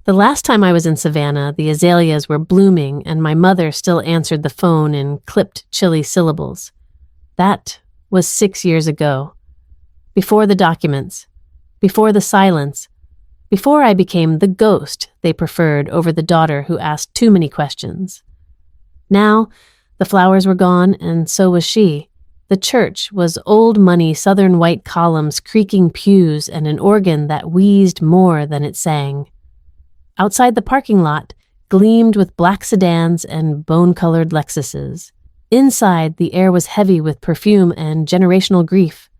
The last time I was in Savannah, the azaleas were blooming and my mother still answered the phone in clipped, chilly syllables. That was 6 years ago. Before the documents, before the silence, before I became the ghost they preferred over the daughter who asked too many questions. Now, the flowers were gone and so was she. The church was old money southern white columns, creaking pews, and an organ that wheezed more than it sang. Outside the parking lot gleamed with black sedans and bone-colored Lexuses. Inside, the air was heavy with perfume and generational grief.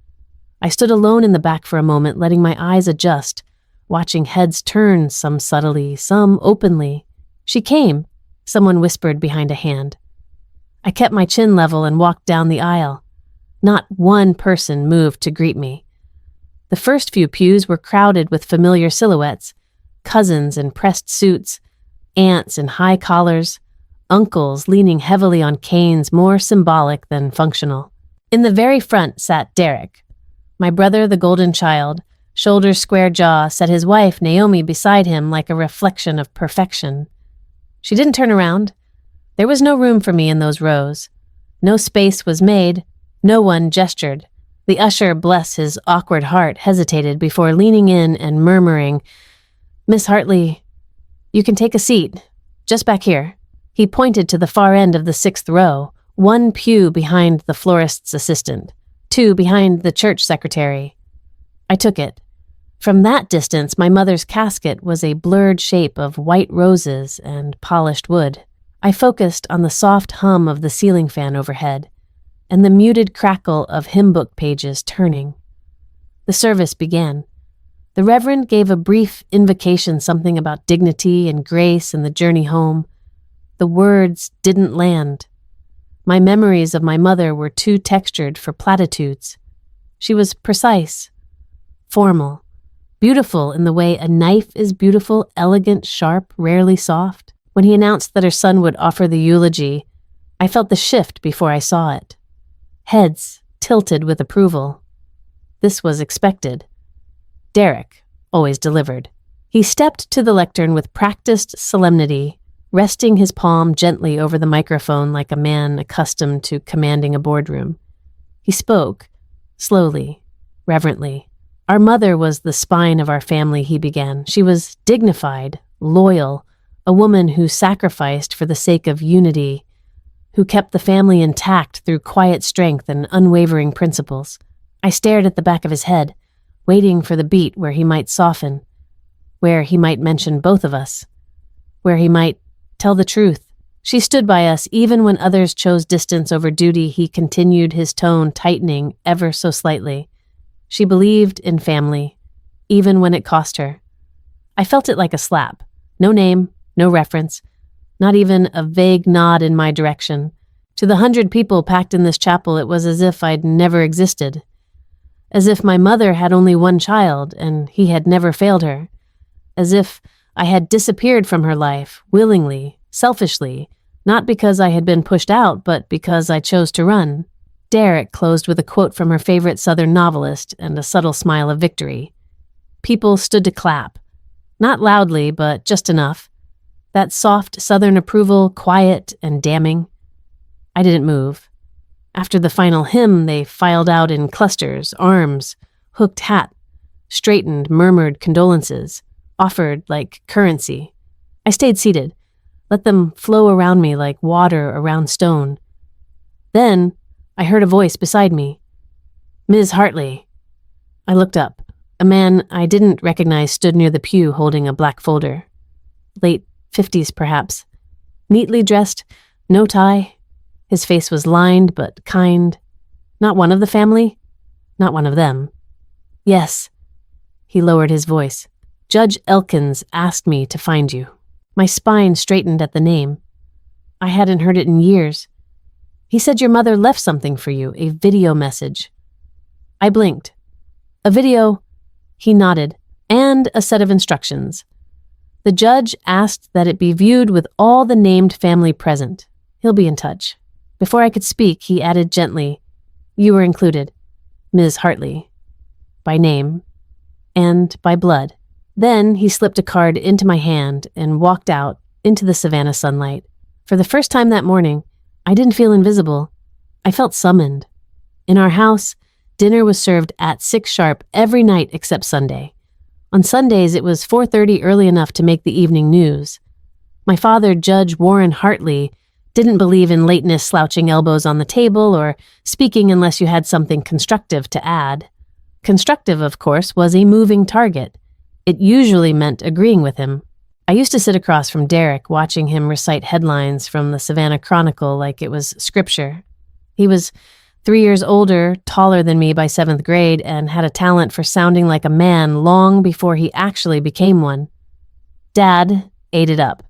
I stood alone in the back for a moment, letting my eyes adjust, watching heads turn, some subtly, some openly. "She came," someone whispered behind a hand. I kept my chin level and walked down the aisle. Not one person moved to greet me. The first few pews were crowded with familiar silhouettes, cousins in pressed suits, aunts in high collars, uncles leaning heavily on canes more symbolic than functional. In the very front sat Derek. My brother, the golden child, shoulders square jaw, set his wife, Naomi, beside him like a reflection of perfection. She didn't turn around. There was no room for me in those rows. No space was made. No one gestured. The usher, bless his awkward heart, hesitated before leaning in and murmuring, "Miss Hartley, you can take a seat, just back here." He pointed to the far end of the 6th row, one pew behind the florist's assistant, 2 behind the church secretary. I took it. From that distance, my mother's casket was a blurred shape of white roses and polished wood. I focused on the soft hum of the ceiling fan overhead and the muted crackle of hymn book pages turning. The service began. The Reverend gave a brief invocation, something about dignity and grace and the journey home. The words didn't land. My memories of my mother were too textured for platitudes. She was precise, formal, beautiful in the way a knife is beautiful, elegant, sharp, rarely soft. When he announced that her son would offer the eulogy, I felt the shift before I saw it. Heads tilted with approval. This was expected. Derek always delivered. He stepped to the lectern with practiced solemnity, resting his palm gently over the microphone like a man accustomed to commanding a boardroom. He spoke, slowly, reverently. Our mother was the spine of our family, he began. She was dignified, loyal, a woman who sacrificed for the sake of unity, who kept the family intact through quiet strength and unwavering principles. I stared at the back of his head, waiting for the beat where he might soften, where he might mention both of us, where he might tell the truth. She stood by us even when others chose distance over duty. He continued, his tone tightening ever so slightly. She believed in family, even when it cost her. I felt it like a slap. No name, no reference, not even a vague nod in my direction. To the 100 people packed in this chapel, it was as if I'd never existed. As if my mother had only one child, and he had never failed her. As if I had disappeared from her life, willingly, selfishly, not because I had been pushed out, but because I chose to run. Derek closed with a quote from her favorite Southern novelist and a subtle smile of victory. People stood to clap. Not loudly, but just enough. That soft Southern approval, quiet and damning. I didn't move. After the final hymn, they filed out in clusters, arms, hooked hat, straightened, murmured condolences, offered like currency. I stayed seated, let them flow around me like water around stone. Then I heard a voice beside me. "Ms. Hartley." I looked up. A man I didn't recognize stood near the pew holding a black folder. Late 50s, perhaps. Neatly dressed, no tie. His face was lined but kind. Not one of the family, not one of them. "Yes." He lowered his voice. "Judge Elkins asked me to find you." My spine straightened at the name. I hadn't heard it in years. "He said your mother left something for you, a video message." I blinked. "A video?" He nodded. "And a set of instructions. The judge asked that it be viewed with all the named family present. He'll be in touch." Before I could speak, he added gently, "You were included, Ms. Hartley, by name and by blood." Then he slipped a card into my hand and walked out into the Savannah sunlight. For the first time that morning, I didn't feel invisible. I felt summoned. In our house, dinner was served at 6 sharp every night except Sunday. On Sundays, it was 4:30 early enough to make the evening news. My father, Judge Warren Hartley, didn't believe in lateness slouching elbows on the table or speaking unless you had something constructive to add. Constructive, of course, was a moving target. It usually meant agreeing with him. I used to sit across from Derek, watching him recite headlines from the Savannah Chronicle like it was scripture. He was 3 years older, taller than me by 7th grade, and had a talent for sounding like a man long before he actually became one. Dad ate it up.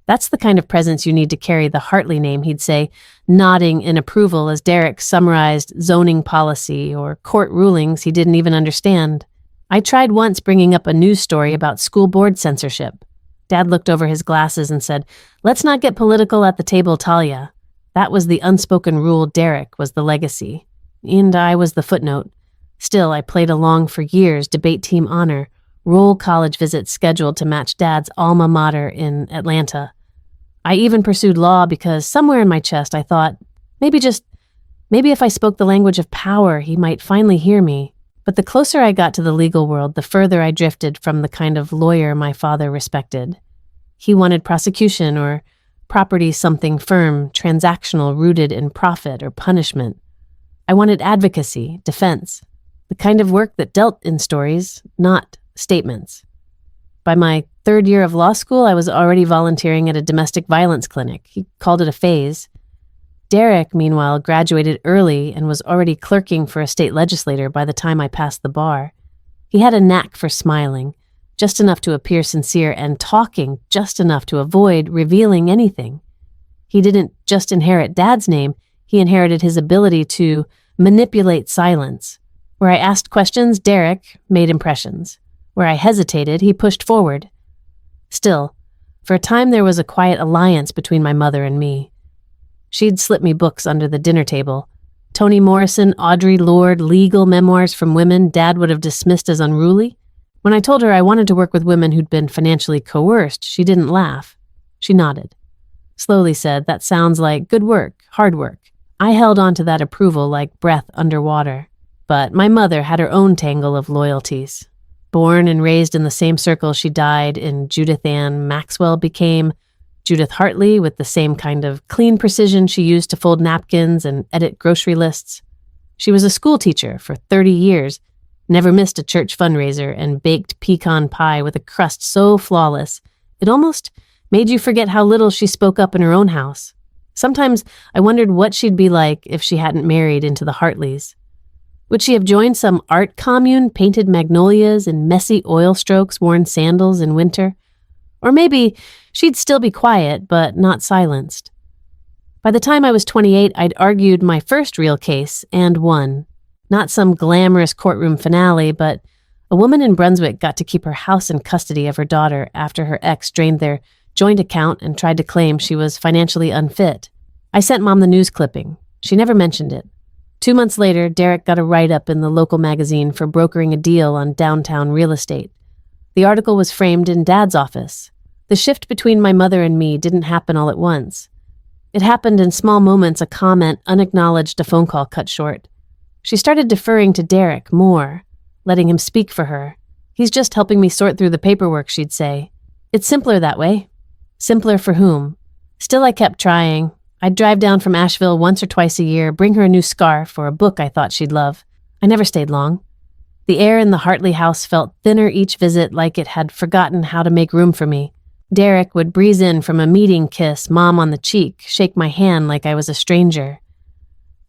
That's the kind of presence you need to carry the Hartley name, he'd say, nodding in approval as Derek summarized zoning policy or court rulings he didn't even understand. I tried once bringing up a news story about school board censorship. Dad looked over his glasses and said, "Let's not get political at the table, Talia." That was the unspoken rule. Derek was the legacy, and I was the footnote. Still, I played along for years, debate team honor, roll college visits scheduled to match Dad's alma mater in Atlanta. I even pursued law because somewhere in my chest I thought, maybe if I spoke the language of power, he might finally hear me. But the closer I got to the legal world, the further I drifted from the kind of lawyer my father respected. He wanted prosecution or property something firm, transactional, rooted in profit or punishment. I wanted advocacy, defense, the kind of work that dealt in stories, not statements. By my 3rd year of law school, I was already volunteering at a domestic violence clinic. He called it a phase. Derek, meanwhile, graduated early and was already clerking for a state legislator by the time I passed the bar. He had a knack for smiling, just enough to appear sincere, and talking just enough to avoid revealing anything. He didn't just inherit Dad's name, he inherited his ability to manipulate silence. Where I asked questions, Derek made impressions. Where I hesitated, he pushed forward. Still, for a time there was a quiet alliance between my mother and me. She'd slip me books under the dinner table. Toni Morrison, Audre Lorde, legal memoirs from women Dad would have dismissed as unruly. When I told her I wanted to work with women who'd been financially coerced, she didn't laugh. She nodded. Slowly said, "That sounds like good work, hard work." I held on to that approval like breath underwater. But my mother had her own tangle of loyalties. Born and raised in the same circle she died in, Judith Ann Maxwell became Judith Hartley with the same kind of clean precision she used to fold napkins and edit grocery lists. She was a school teacher for 30 years, never missed a church fundraiser, and baked pecan pie with a crust so flawless, it almost made you forget how little she spoke up in her own house. Sometimes I wondered what she'd be like if she hadn't married into the Hartleys. Would she have joined some art commune, painted magnolias and messy oil strokes, worn sandals in winter? Or maybe she'd still be quiet, but not silenced. By the time I was 28, I'd argued my first real case and won. Not some glamorous courtroom finale, but a woman in Brunswick got to keep her house in custody of her daughter after her ex drained their joint account and tried to claim she was financially unfit. I sent Mom the news clipping. She never mentioned it. 2 months later, Derek got a write-up in the local magazine for brokering a deal on downtown real estate. The article was framed in Dad's office. The shift between my mother and me didn't happen all at once. It happened in small moments, a comment unacknowledged, a phone call cut short. She started deferring to Derek more, letting him speak for her. "He's just helping me sort through the paperwork," she'd say. "It's simpler that way." Simpler for whom? Still, I kept trying. I'd drive down from Asheville once or twice a year, bring her a new scarf or a book I thought she'd love. I never stayed long. The air in the Hartley house felt thinner each visit, like it had forgotten how to make room for me. Derek would breeze in from a meeting, kiss Mom on the cheek, shake my hand like I was a stranger.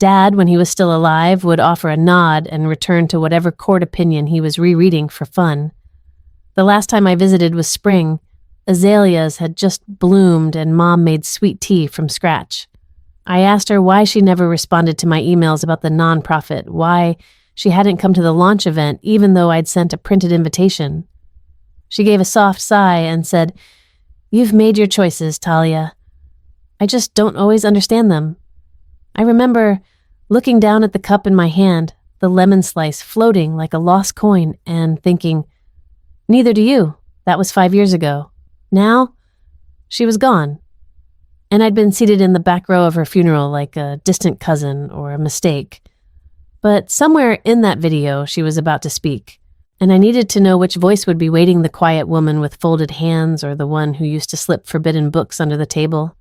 Dad, when he was still alive, would offer a nod and return to whatever court opinion he was rereading for fun. The last time I visited was spring. Azaleas had just bloomed and Mom made sweet tea from scratch. I asked her why she never responded to my emails about the nonprofit, why she hadn't come to the launch event even though I'd sent a printed invitation. She gave a soft sigh and said, "You've made your choices, Talia. I just don't always understand them." I remember looking down at the cup in my hand, the lemon slice floating like a lost coin, and thinking, Neither do you. That was 5 years ago. Now, she was gone. And I'd been seated in the back row of her funeral like a distant cousin or a mistake. But somewhere in that video, she was about to speak, and I needed to know which voice would be waiting the quiet woman with folded hands or the one who used to slip forbidden books under the table.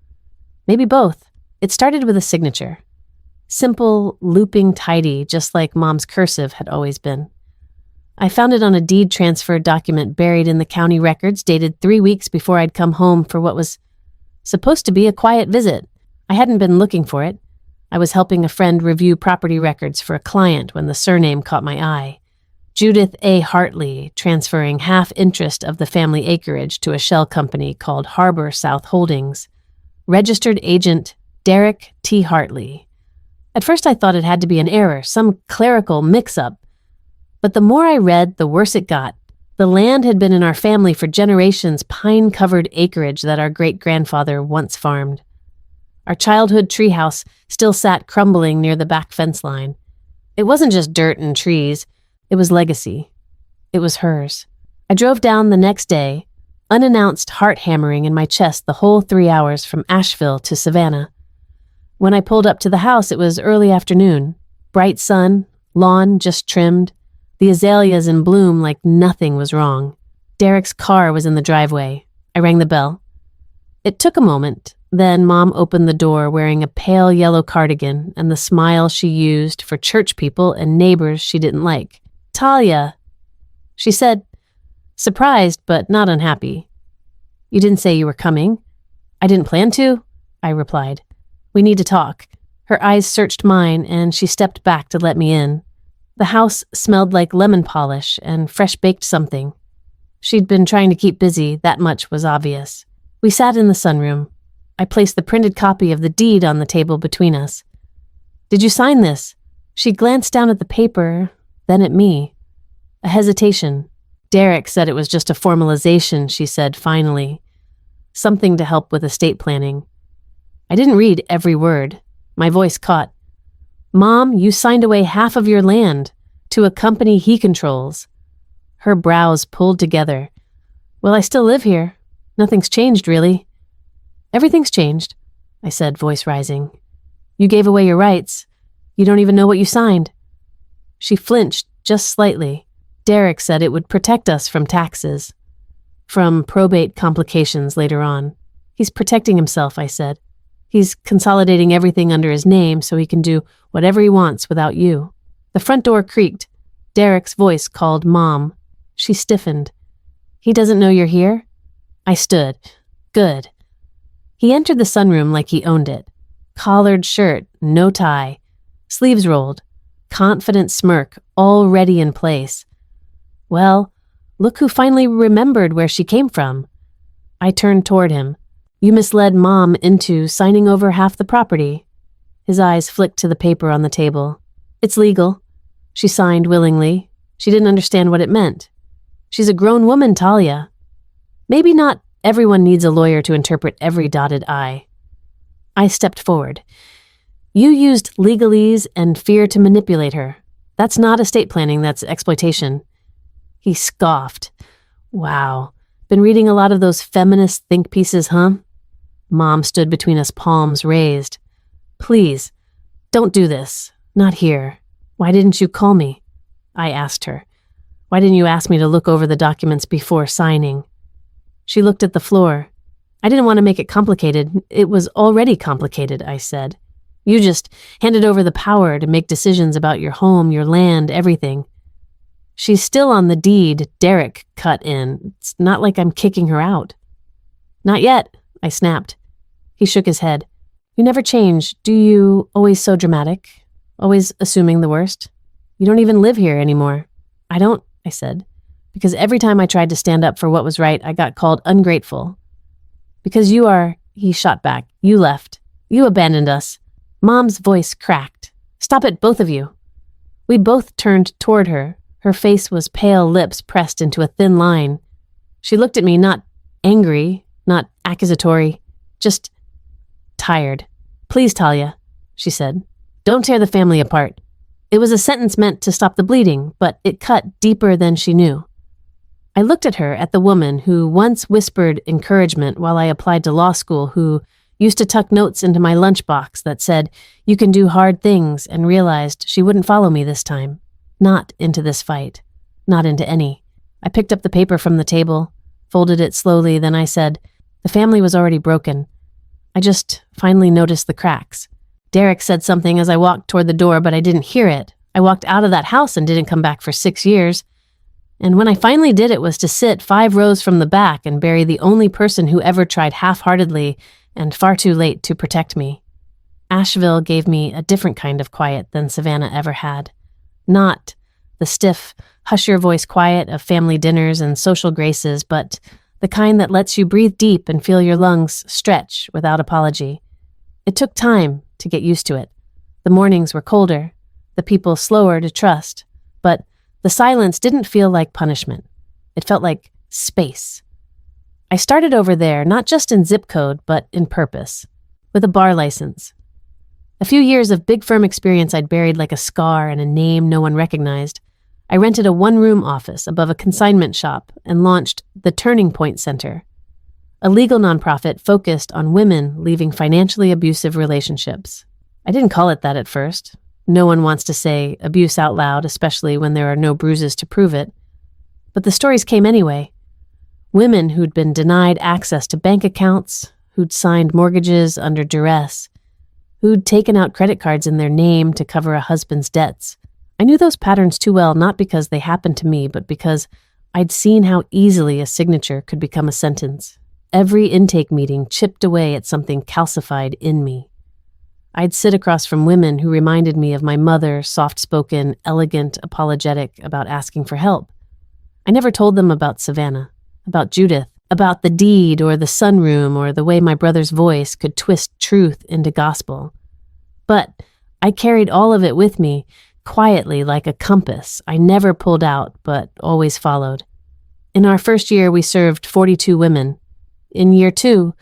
Maybe both. It started with a signature. Simple, looping tidy, just like Mom's cursive had always been. I found it on a deed transfer document buried in the county records dated 3 weeks before I'd come home for what was supposed to be a quiet visit. I hadn't been looking for it. I was helping a friend review property records for a client when the surname caught my eye. Judith A. Hartley, transferring half interest of the family acreage to a shell company called Harbor South Holdings. Registered agent Derek T. Hartley. At first I thought it had to be an error, some clerical mix-up. But the more I read, the worse it got. The land had been in our family for generations, pine-covered acreage that our great-grandfather once farmed. Our childhood treehouse still sat crumbling near the back fence line. It wasn't just dirt and trees. It was legacy. It was hers. I drove down the next day, unannounced heart hammering in my chest the whole 3 hours from Asheville to Savannah. When I pulled up to the house, it was early afternoon. Bright sun, lawn just trimmed, the azaleas in bloom like nothing was wrong. Derek's car was in the driveway. I rang the bell. It took a moment. Then Mom opened the door wearing a pale yellow cardigan and the smile she used for church people and neighbors she didn't like. "Talia," she said, surprised but not unhappy. "You didn't say you were coming." "I didn't plan to," I replied. "We need to talk." Her eyes searched mine and she stepped back to let me in. The house smelled like lemon polish and fresh-baked something. She'd been trying to keep busy, that much was obvious. We sat in the sunroom. I placed the printed copy of the deed on the table between us. "Did you sign this?" She glanced down at the paper, then at me. A hesitation. "Derek said it was just a formalization," she said finally. "Something to help with estate planning." I didn't read every word. My voice caught. "Mom, you signed away half of your land to a company he controls." Her brows pulled together. "Well, I still live here. Nothing's changed, really." "Everything's changed," I said, voice rising. "You gave away your rights. You don't even know what you signed." She flinched just slightly. "Derek said it would protect us from taxes. From probate complications later on. He's protecting himself," I said. "He's consolidating everything under his name so he can do whatever he wants without you." The front door creaked. Derek's voice called Mom. She stiffened. "He doesn't know you're here?" I stood. Good. He entered the sunroom like he owned it. Collared shirt, no tie. Sleeves rolled. Confident smirk, already in place. Well, look who finally remembered where she came from. I turned toward him. "You misled Mom into signing over half the property." His eyes flicked to the paper on the table. "It's legal." She signed willingly. She didn't understand what it meant. "She's a grown woman, Talia." Maybe not everyone needs a lawyer to interpret every dotted I. I stepped forward. "You used legalese and fear to manipulate her. That's not estate planning, that's exploitation." He scoffed. "Wow. Been reading a lot of those feminist think pieces, huh?" Mom stood between us, palms raised. "Please, don't do this. Not here. Why didn't you call me?" I asked her. "Why didn't you ask me to look over the documents before signing?" She looked at the floor. "I didn't want to make it complicated. It was already complicated," I said. "You just handed over the power to make decisions about your home, your land, everything. She's still on the deed Derek cut in. It's not like I'm kicking her out." "Not yet," I snapped. He shook his head. "You never change, do you? Always so dramatic? Always assuming the worst? You don't even live here anymore." "I don't," I said, "because every time I tried to stand up for what was right, I got called ungrateful." "Because you are," he shot back. "You left. You abandoned us." Mom's voice cracked. "Stop it, both of you." We both turned toward her. Her face was pale lips pressed into a thin line. She looked at me, not angry, not accusatory, just tired. "Please, Talia," she said. "Don't tear the family apart." It was a sentence meant to stop the bleeding, but it cut deeper than she knew. I looked at the woman who once whispered encouragement while I applied to law school, who used to tuck notes into my lunchbox that said, "You can do hard things," and realized she wouldn't follow me this time. Not into this fight. Not into any. I picked up the paper from the table, folded it slowly, then I said, "The family was already broken. I just finally noticed the cracks." Derek said something as I walked toward the door, but I didn't hear it. I walked out of that house and didn't come back for 6 years. And when I finally did, it was to sit 5 rows from the back and bury the only person who ever tried half-heartedly and far too late to protect me. Asheville gave me a different kind of quiet than Savannah ever had. Not the stiff, hush-your-voice quiet of family dinners and social graces, but the kind that lets you breathe deep and feel your lungs stretch without apology. It took time to get used to it. The mornings were colder, the people slower to trust, but the silence didn't feel like punishment. It felt like space. I started over there, not just in zip code, but in purpose, with a bar license. A few years of big firm experience I'd buried like a scar and a name no one recognized. I rented a one-room office above a consignment shop and launched the Turning Point Center, a legal nonprofit focused on women leaving financially abusive relationships. I didn't call it that at first. No one wants to say abuse out loud, especially when there are no bruises to prove it. But the stories came anyway. Women who'd been denied access to bank accounts, who'd signed mortgages under duress, who'd taken out credit cards in their name to cover a husband's debts. I knew those patterns too well, not because they happened to me, but because I'd seen how easily a signature could become a sentence. Every intake meeting chipped away at something calcified in me. I'd sit across from women who reminded me of my mother, soft-spoken, elegant, apologetic about asking for help. I never told them about Savannah, about Judith, about the deed or the sunroom or the way my brother's voice could twist truth into gospel. But I carried all of it with me, quietly like a compass I never pulled out but always followed. In our first year, we served 42 women. In year 2,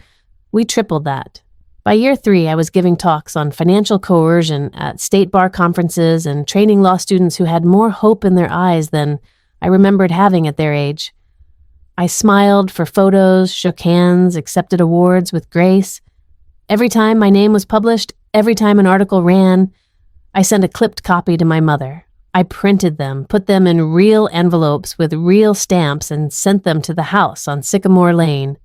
we tripled that. By year 3, I was giving talks on financial coercion at state bar conferences and training law students who had more hope in their eyes than I remembered having at their age. I smiled for photos, shook hands, accepted awards with grace. Every time my name was published, every time an article ran, I sent a clipped copy to my mother. I printed them, put them in real envelopes with real stamps, and sent them to the house on Sycamore Lane.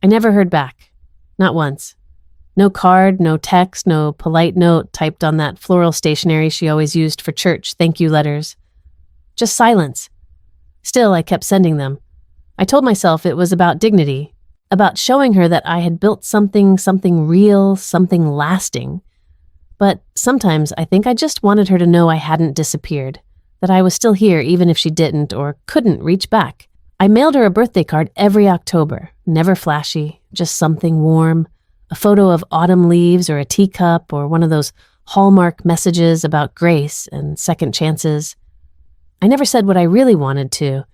I never heard back. Not once. No card, no text, no polite note typed on that floral stationery she always used for church thank you letters. Just silence. Still, I kept sending them. I told myself it was about dignity, about showing her that I had built something real, something lasting. But sometimes I think I just wanted her to know I hadn't disappeared, that I was still here even if she didn't or couldn't reach back. I mailed her a birthday card every October, never flashy, just something warm. A photo of autumn leaves or a teacup or one of those Hallmark messages about grace and second chances. I never said what I really wanted to.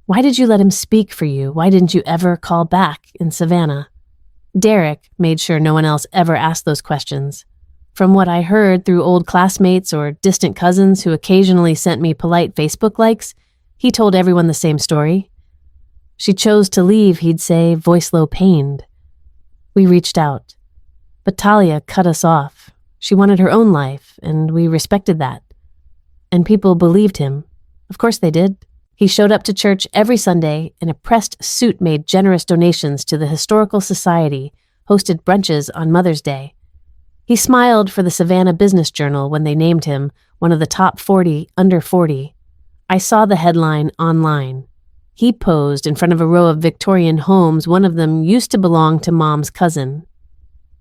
Why did you let him speak for you? Why didn't you ever call back in Savannah? Derek made sure no one else ever asked those questions. From what I heard through old classmates or distant cousins who occasionally sent me polite Facebook likes, he told everyone the same story. She chose to leave, he'd say, voice low pained. We reached out, but Talia cut us off. She wanted her own life, and we respected that. And people believed him. Of course they did. He showed up to church every Sunday in a pressed suit, made generous donations to the Historical Society, hosted brunches on Mother's Day. He smiled for the Savannah Business Journal when they named him one of the top 40 under 40. I saw the headline online. He posed in front of a row of Victorian homes. One of them used to belong to Mom's cousin.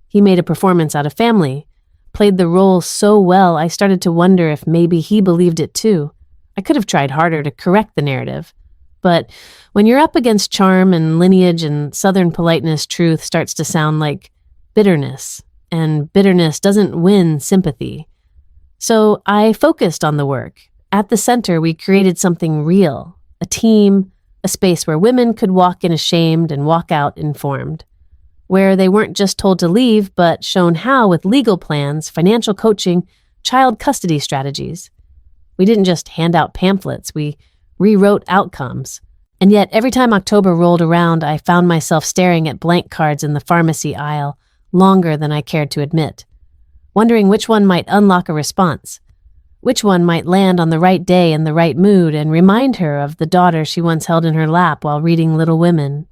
He made a performance out of family, played the role so well I started to wonder if maybe he believed it too. I could have tried harder to correct the narrative. But when you're up against charm and lineage and Southern politeness, truth starts to sound like bitterness, and bitterness doesn't win sympathy. So I focused on the work. At the center, we created something real, a team, a space where women could walk in ashamed and walk out informed, where they weren't just told to leave, but shown how with legal plans, financial coaching, child custody strategies. We didn't just hand out pamphlets, we rewrote outcomes, And yet, every time October rolled around, I found myself staring at blank cards in the pharmacy aisle longer than I cared to admit, wondering which one might unlock a response, which one might land on the right day in the right mood and remind her of the daughter she once held in her lap while reading Little Women.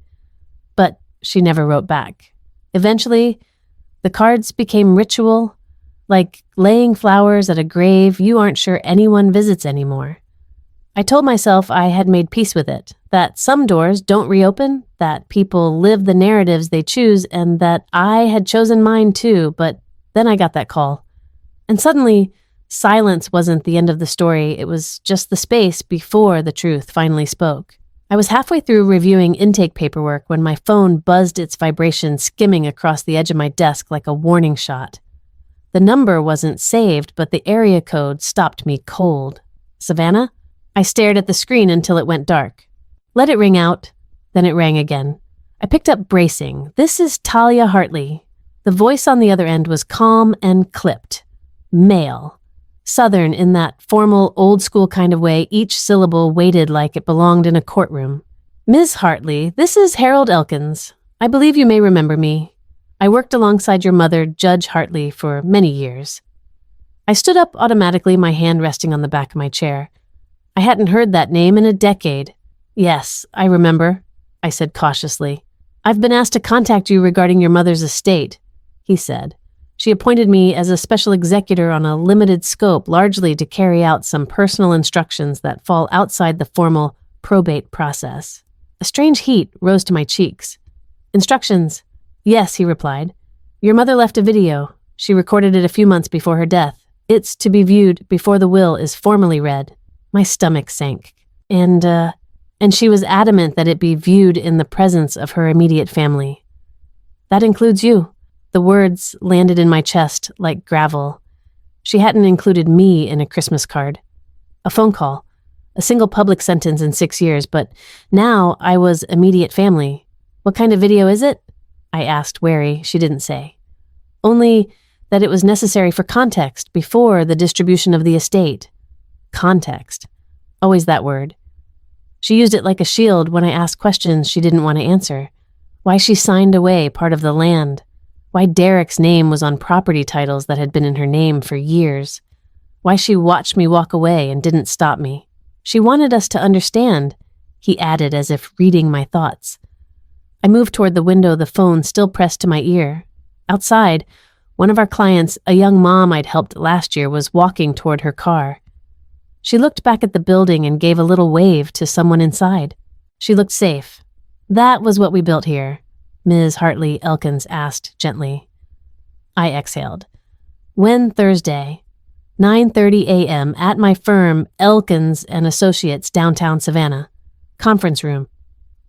But she never wrote back. Eventually, the cards became ritual, like laying flowers at a grave you aren't sure anyone visits anymore. I told myself I had made peace with it, that some doors don't reopen, that people live the narratives they choose, and that I had chosen mine too, but then I got that call. And suddenly, silence wasn't the end of the story, it was just the space before the truth finally spoke. I was halfway through reviewing intake paperwork when my phone buzzed its vibration skimming across the edge of my desk like a warning shot. The number wasn't saved, but the area code stopped me cold. Savannah? I stared at the screen until it went dark. Let it ring out, then it rang again. I picked up, bracing. This is Talia Hartley. The voice on the other end was calm and clipped. Male. Southern in that formal, old-school kind of way each syllable weighted like it belonged in a courtroom. Ms. Hartley, this is Harold Elkins. I believe you may remember me. I worked alongside your mother, Judge Hartley, for many years. I stood up automatically, my hand resting on the back of my chair. I hadn't heard that name in a decade. Yes, I remember, I said cautiously. I've been asked to contact you regarding your mother's estate, he said. She appointed me as a special executor on a limited scope, largely to carry out some personal instructions that fall outside the formal probate process. A strange heat rose to my cheeks. Instructions? Yes, he replied. Your mother left a video. She recorded it a few months before her death. It's to be viewed before the will is formally read. My stomach sank. And she was adamant that it be viewed in the presence of her immediate family. That includes you. The words landed in my chest like gravel. She hadn't included me in a Christmas card. A phone call. A single public sentence in 6 years, but now I was immediate family. What kind of video is it? I asked, wary. She didn't say. Only that it was necessary for context before the distribution of the estate. Context. Always that word. She used it like a shield when I asked questions she didn't want to answer. Why she signed away part of the land. Why Derek's name was on property titles that had been in her name for years. Why she watched me walk away and didn't stop me. She wanted us to understand, he added as if reading my thoughts. I moved toward the window, the phone still pressed to my ear. Outside, one of our clients, a young mom I'd helped last year, was walking toward her car. She looked back at the building and gave a little wave to someone inside. She looked safe. That was what we built here, Ms. Hartley Elkins asked gently. I exhaled. When Thursday, 9:30 a.m. at my firm, Elkins and Associates, downtown Savannah. Conference room.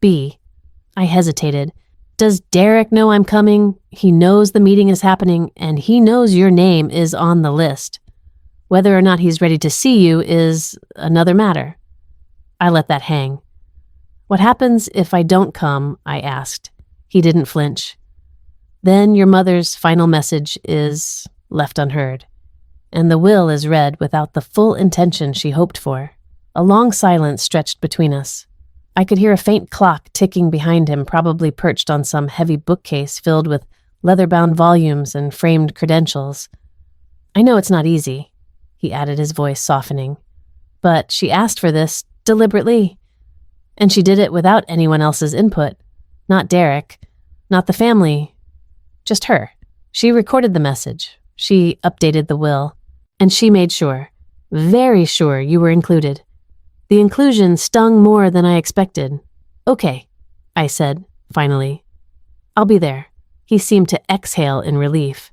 B. I hesitated. Does Derek know I'm coming? He knows the meeting is happening, and he knows your name is on the list. Whether or not he's ready to see you is another matter. I let that hang. What happens if I don't come? I asked. He didn't flinch. Then your mother's final message is left unheard, and the will is read without the full intention she hoped for. A long silence stretched between us. I could hear a faint clock ticking behind him, probably perched on some heavy bookcase filled with leather-bound volumes and framed credentials. I know it's not easy, he added, his voice softening. But she asked for this deliberately, and she did it without anyone else's input. Not Derek, not the family, just her. She recorded the message. She updated the will, and she made sure, very sure, you were included. The inclusion stung more than I expected. Okay, I said, finally. I'll be there. He seemed to exhale in relief.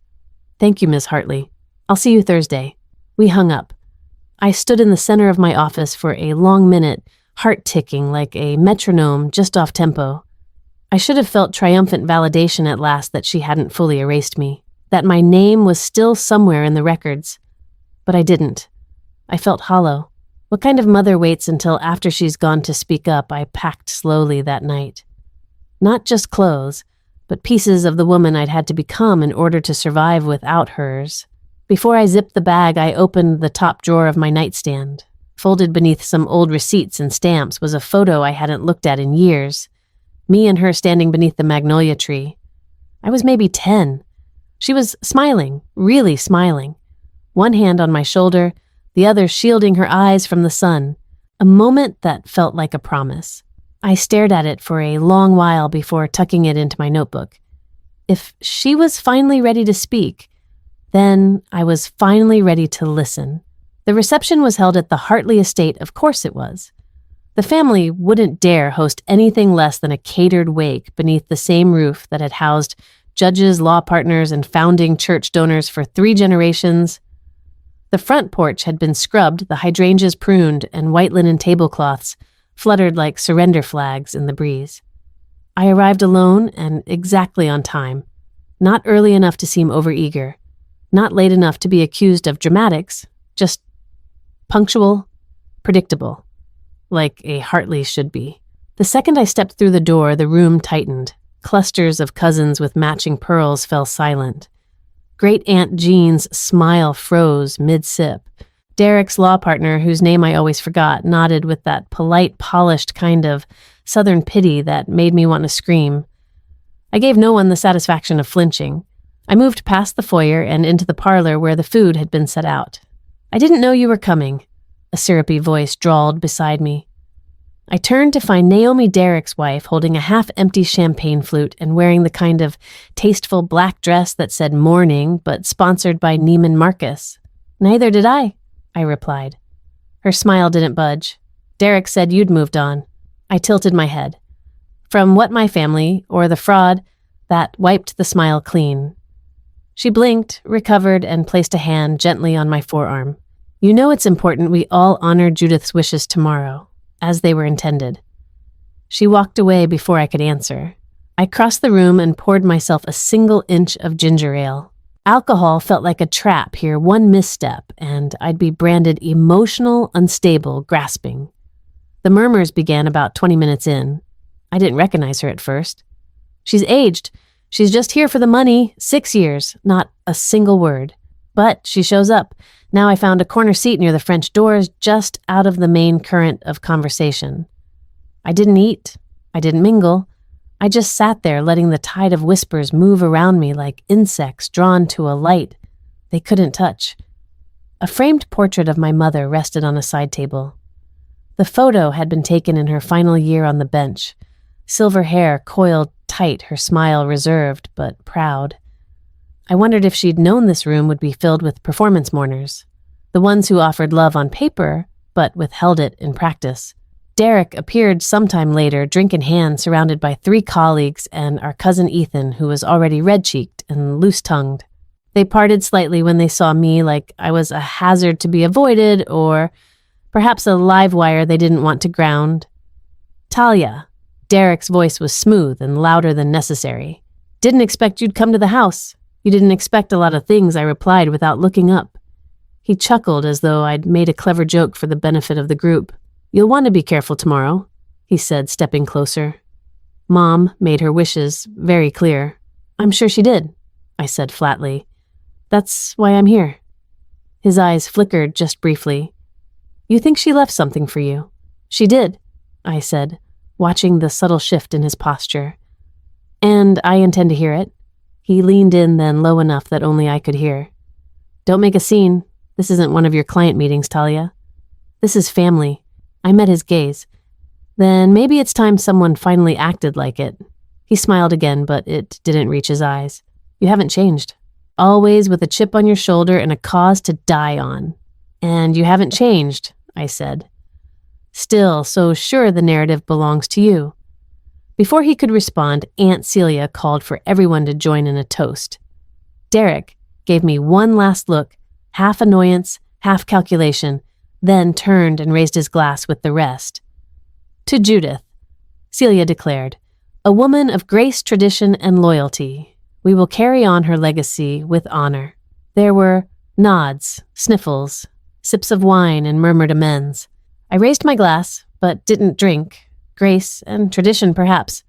Thank you, Miss Hartley. I'll see you Thursday. We hung up. I stood in the center of my office for a long minute, heart ticking like a metronome just off tempo. I should have felt triumphant validation at last that she hadn't fully erased me, that my name was still somewhere in the records. But I didn't. I felt hollow. What kind of mother waits until after she's gone to speak up? I packed slowly that night. Not just clothes, but pieces of the woman I'd had to become in order to survive without hers. Before I zipped the bag, I opened the top drawer of my nightstand. folded beneath some old receipts and stamps, was a photo I hadn't looked at in years. Me and her standing beneath the magnolia tree. I was maybe 10. She was smiling, really smiling. One hand on my shoulder, the other shielding her eyes from the sun. A moment that felt like a promise. I stared at it for a long while before tucking it into my notebook. If she was finally ready to speak, then I was finally ready to listen. The reception was held at the Hartley estate, of course it was. The family wouldn't dare host anything less than a catered wake beneath the same roof that had housed judges, law partners, and founding church donors for 3 generations. The front porch had been scrubbed, the hydrangeas pruned, and white linen tablecloths fluttered like surrender flags in the breeze. I arrived alone and exactly on time. Not early enough to seem overeager. Not late enough to be accused of dramatics. Just punctual, predictable. Like a Hartley should be. The second I stepped through the door, the room tightened. Clusters of cousins with matching pearls fell silent. Great Aunt Jean's smile froze mid-sip. Derek's law partner, whose name I always forgot, nodded with that polite, polished kind of southern pity that made me want to scream. I gave no one the satisfaction of flinching. I moved past the foyer and into the parlor where the food had been set out. "I didn't know you were coming," a syrupy voice drawled beside me. I turned to find Naomi Derek's wife holding a half-empty champagne flute and wearing the kind of tasteful black dress that said mourning but sponsored by Neiman Marcus. "Neither did I replied. Her smile didn't budge. "Derek said you'd moved on." I tilted my head. From what my family, or the fraud, that wiped the smile clean. She blinked, recovered, and placed a hand gently on my forearm. "You know it's important we all honor Judith's wishes tomorrow, as they were intended." She walked away before I could answer. I crossed the room and poured myself a single inch of ginger ale. Alcohol felt like a trap here, one misstep, and I'd be branded emotional, unstable, grasping. The murmurs began about 20 minutes in. I didn't recognize her at first. "She's aged. She's just here for the money. 6 years. Not a single word. But she shows up. Now I found a corner seat near the French doors, just out of the main current of conversation. I didn't eat. I didn't mingle. I just sat there letting the tide of whispers move around me like insects drawn to a light they couldn't touch. A framed portrait of my mother rested on a side table. The photo had been taken in her final year on the bench. Silver hair coiled tight, her smile reserved but proud. I wondered if she'd known this room would be filled with performance mourners, the ones who offered love on paper but withheld it in practice. Derek appeared sometime later, drink in hand, surrounded by 3 colleagues and our cousin Ethan, who was already red-cheeked and loose-tongued. They parted slightly when they saw me, like I was a hazard to be avoided or perhaps a live wire they didn't want to ground. "Talia." Derek's voice was smooth and louder than necessary. "Didn't expect you'd come to the house." "You didn't expect a lot of things," I replied without looking up. He chuckled as though I'd made a clever joke for the benefit of the group. "You'll want to be careful tomorrow," he said, stepping closer. Mom made her wishes very clear. "I'm sure she did," I said flatly. "That's why I'm here." His eyes flickered just briefly. "You think she left something for you?" "She did," I said, watching the subtle shift in his posture. "And I intend to hear it." He leaned in then low enough that only I could hear. "Don't make a scene. This isn't one of your client meetings, Talia. This is family." I met his gaze. "Then maybe it's time someone finally acted like it." He smiled again, but it didn't reach his eyes. "You haven't changed. Always with a chip on your shoulder and a cause to die on." "And you haven't changed," I said. "Still so sure the narrative belongs to you." Before he could respond, Aunt Celia called for everyone to join in a toast. Derek gave me one last look, half annoyance, half calculation, then turned and raised his glass with the rest. "To Judith," Celia declared, "a woman of grace, tradition, and loyalty. We will carry on her legacy with honor." There were nods, sniffles, sips of wine, and murmured amens. I raised my glass, but didn't drink. Grace and tradition, perhaps.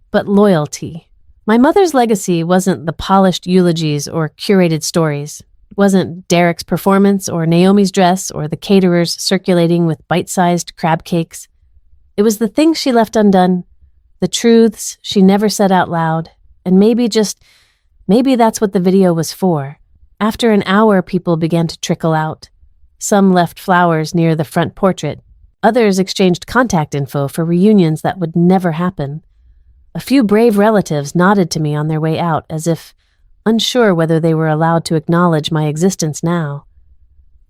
But loyalty. My mother's legacy wasn't the polished eulogies or curated stories. wasn't Derek's performance or Naomi's dress or the caterers circulating with bite-sized crab cakes. It was the things she left undone, the truths she never said out loud, and maybe that's what the video was for. After an hour, people began to trickle out. Some left flowers near the front portrait. Others exchanged contact info for reunions that would never happen. A few brave relatives nodded to me on their way out, as if unsure whether they were allowed to acknowledge my existence now.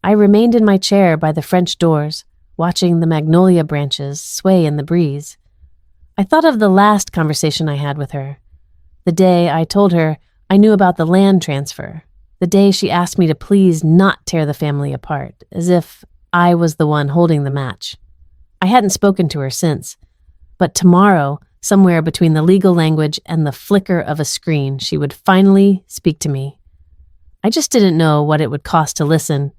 I remained in my chair by the French doors, watching the magnolia branches sway in the breeze. I thought of the last conversation I had with her, the day I told her I knew about the land transfer, the day she asked me to please not tear the family apart, as if I was the one holding the match. I hadn't spoken to her since, but tomorrow, somewhere between the legal language and the flicker of a screen, she would finally speak to me. I just didn't know what it would cost to listen.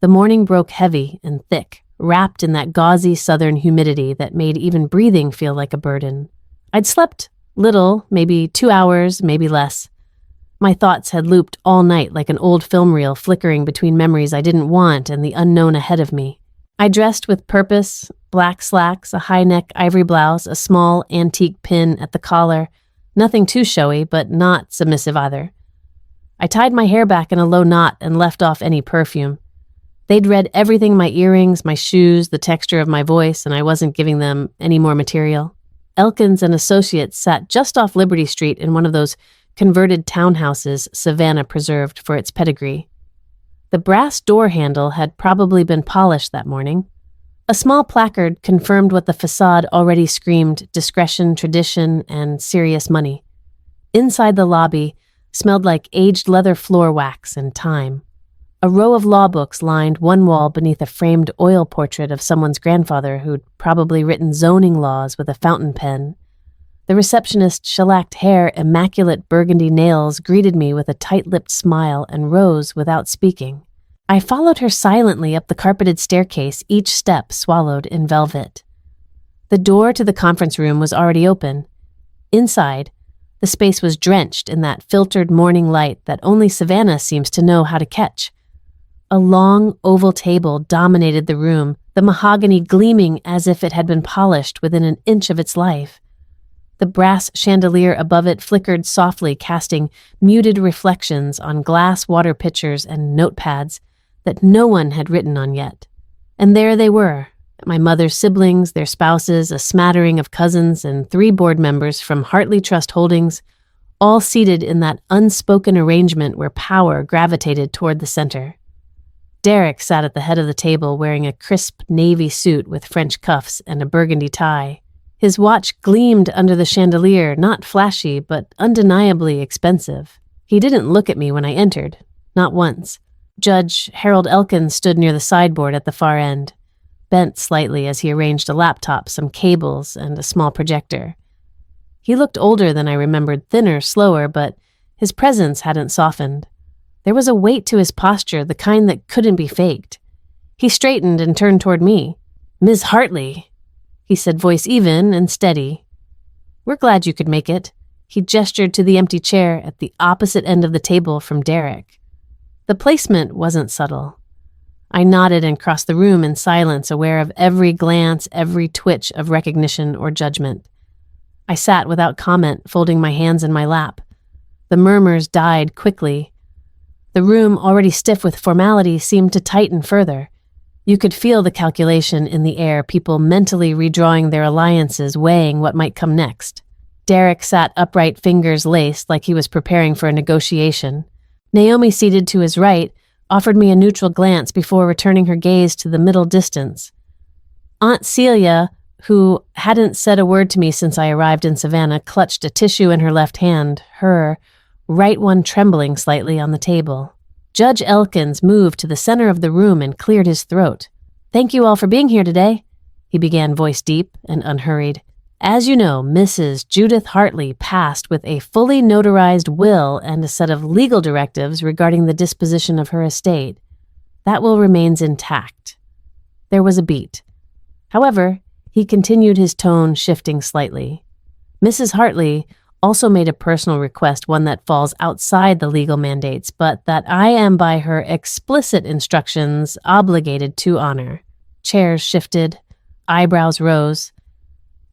The morning broke heavy and thick, wrapped in that gauzy southern humidity that made even breathing feel like a burden. I'd slept little, maybe 2 hours, maybe less. My thoughts had looped all night like an old film reel flickering between memories I didn't want and the unknown ahead of me. I dressed with purpose, black slacks, a high-neck ivory blouse, a small antique pin at the collar, nothing too showy, but not submissive either. I tied my hair back in a low knot and left off any perfume. They'd read everything: my earrings, my shoes, the texture of my voice, and I wasn't giving them any more material. Elkins and Associates sat just off Liberty Street in one of those converted townhouses Savannah preserved for its pedigree. The brass door handle had probably been polished that morning. A small placard confirmed what the facade already screamed: discretion, tradition, and serious money. Inside the lobby smelled like aged leather floor wax and time. A row of law books lined one wall beneath a framed oil portrait of someone's grandfather who'd probably written zoning laws with a fountain pen. The receptionist's shellacked hair, immaculate burgundy nails greeted me with a tight-lipped smile and rose without speaking. I followed her silently up the carpeted staircase, each step swallowed in velvet. The door to the conference room was already open. Inside, the space was drenched in that filtered morning light that only Savannah seems to know how to catch. A long, oval table dominated the room, the mahogany gleaming as if it had been polished within an inch of its life. The brass chandelier above it flickered softly, casting muted reflections on glass water pitchers and notepads that no one had written on yet. And there they were, my mother's siblings, their spouses, a smattering of cousins, and 3 board members from Hartley Trust Holdings, all seated in that unspoken arrangement where power gravitated toward the center. Derek sat at the head of the table wearing a crisp navy suit with French cuffs and a burgundy tie. His watch gleamed under the chandelier, not flashy, but undeniably expensive. He didn't look at me when I entered, not once. Judge Harold Elkins stood near the sideboard at the far end, bent slightly as he arranged a laptop, some cables, and a small projector. He looked older than I remembered, thinner, slower, but his presence hadn't softened. There was a weight to his posture, the kind that couldn't be faked. He straightened and turned toward me. "Ms. Hartley," he said, voice even and steady. "We're glad you could make it." He gestured to the empty chair at the opposite end of the table from Derek. The placement wasn't subtle. I nodded and crossed the room in silence, aware of every glance, every twitch of recognition or judgment. I sat without comment, folding my hands in my lap. The murmurs died quickly. The room, already stiff with formality, seemed to tighten further. You could feel the calculation in the air, people mentally redrawing their alliances, weighing what might come next. Derek sat upright, fingers laced, like he was preparing for a negotiation. Naomi, seated to his right, offered me a neutral glance before returning her gaze to the middle distance. Aunt Celia, who hadn't said a word to me since I arrived in Savannah, clutched a tissue in her left hand, her right one trembling slightly on the table. Judge Elkins moved to the center of the room and cleared his throat. "Thank you all for being here today," he began, voice deep and unhurried. "As you know, Mrs. Judith Hartley passed with a fully notarized will and a set of legal directives regarding the disposition of her estate. That will remains intact." There was a beat. However, he continued, his tone shifting slightly. "Mrs. Hartley also made a personal request, one that falls outside the legal mandates, but that I am by her explicit instructions obligated to honor. Chairs shifted, eyebrows rose.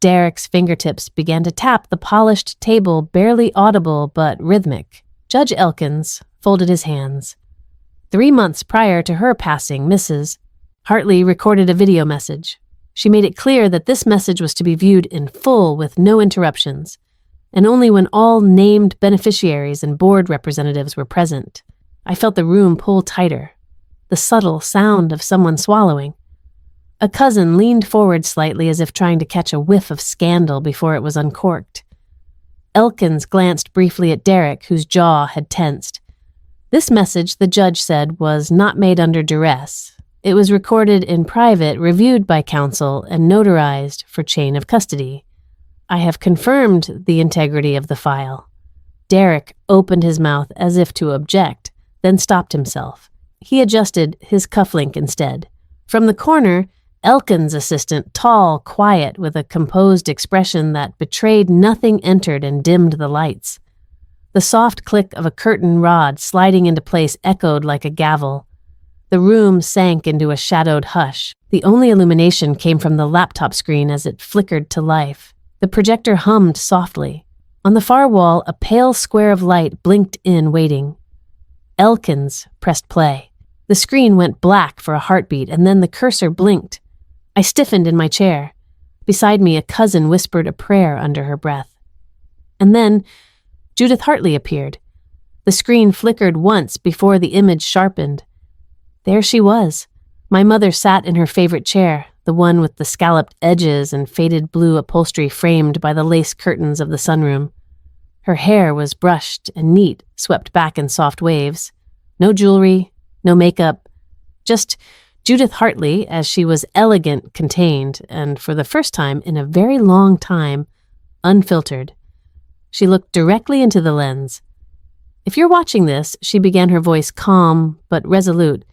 Derek's fingertips began to tap the polished table, barely audible but rhythmic. Judge Elkins folded his hands. 3 months prior to her passing, Mrs. Hartley recorded a video message. She made it clear that this message was to be viewed in full with no interruptions, and only when all named beneficiaries and board representatives were present. I felt the room pull tighter, the subtle sound of someone swallowing. A cousin leaned forward slightly as if trying to catch a whiff of scandal before it was uncorked. Elkins glanced briefly at Derek, whose jaw had tensed. This message, the judge said, was not made under duress. It was recorded in private, reviewed by counsel, and notarized for chain of custody. I have confirmed the integrity of the file. Derek opened his mouth as if to object, then stopped himself. He adjusted his cufflink instead. From the corner, Elkins' assistant, tall, quiet, with a composed expression that betrayed nothing, entered and dimmed the lights. The soft click of a curtain rod sliding into place echoed like a gavel. The room sank into a shadowed hush. The only illumination came from the laptop screen as it flickered to life. The projector hummed softly. On the far wall, a pale square of light blinked in, waiting. Elkins pressed play. The screen went black for a heartbeat, and then the cursor blinked. I stiffened in my chair. Beside me, a cousin whispered a prayer under her breath. And then Judith Hartley appeared. The screen flickered once before the image sharpened. There she was. My mother sat in her favorite chair, the one with the scalloped edges and faded blue upholstery framed by the lace curtains of the sunroom. Her hair was brushed and neat, swept back in soft waves. No jewelry, no makeup, just Judith Hartley, as she was elegant, contained, and for the first time in a very long time, unfiltered. She looked directly into the lens. If you're watching this, she began, her voice calm but resolute,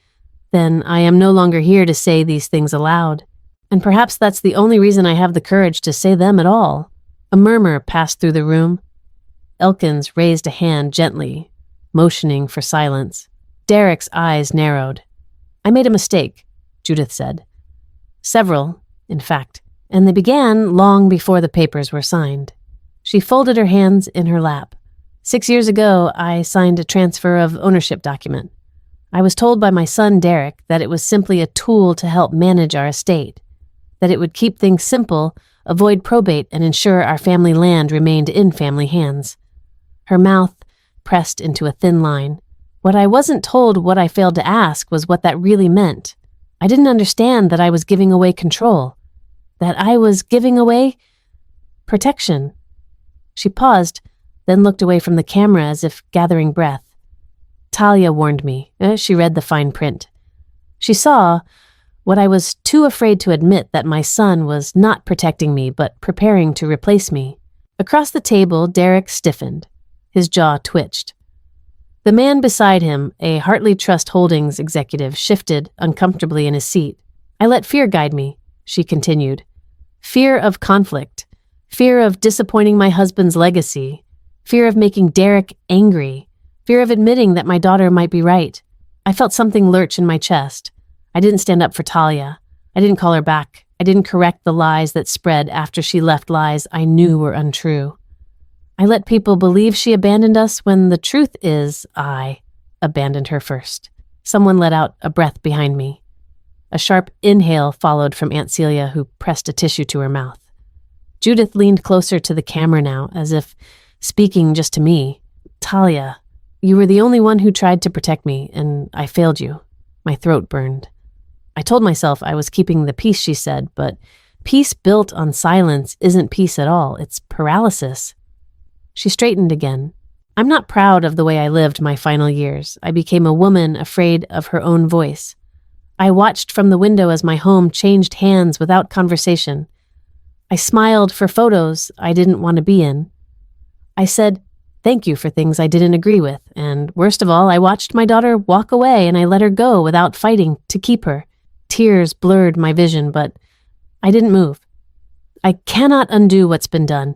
then I am no longer here to say these things aloud. And perhaps that's the only reason I have the courage to say them at all. A murmur passed through the room. Elkins raised a hand gently, motioning for silence. Derek's eyes narrowed. I made a mistake, Judith said. Several, in fact, and they began long before the papers were signed. She folded her hands in her lap. 6 years ago, I signed a transfer of ownership document. I was told by my son, Derek, that it was simply a tool to help manage our estate, that it would keep things simple, avoid probate, and ensure our family land remained in family hands. Her mouth pressed into a thin line. What I wasn't told, what I failed to ask, was what that really meant. I didn't understand that I was giving away control, that I was giving away protection. She paused, then looked away from the camera as if gathering breath. Talia warned me. She read the fine print. She saw what I was too afraid to admit, that my son was not protecting me, but preparing to replace me. Across the table, Derek stiffened. His jaw twitched. The man beside him, a Hartley Trust Holdings executive, shifted uncomfortably in his seat. I let fear guide me, she continued. Fear of conflict. Fear of disappointing my husband's legacy. Fear of making Derek angry. Fear of admitting that my daughter might be right. I felt something lurch in my chest. I didn't stand up for Talia. I didn't call her back. I didn't correct the lies that spread after she left, lies I knew were untrue. I let people believe she abandoned us when the truth is I abandoned her first. Someone let out a breath behind me. A sharp inhale followed from Aunt Celia, who pressed a tissue to her mouth. Judith leaned closer to the camera now, as if speaking just to me. Talia, you were the only one who tried to protect me, and I failed you. My throat burned. I told myself I was keeping the peace, she said, but peace built on silence isn't peace at all. It's paralysis. She straightened again. I'm not proud of the way I lived my final years. I became a woman afraid of her own voice. I watched from the window as my home changed hands without conversation. I smiled for photos I didn't want to be in. I said thank you for things I didn't agree with, and worst of all, I watched my daughter walk away and I let her go without fighting to keep her. Tears blurred my vision, but I didn't move. I cannot undo what's been done.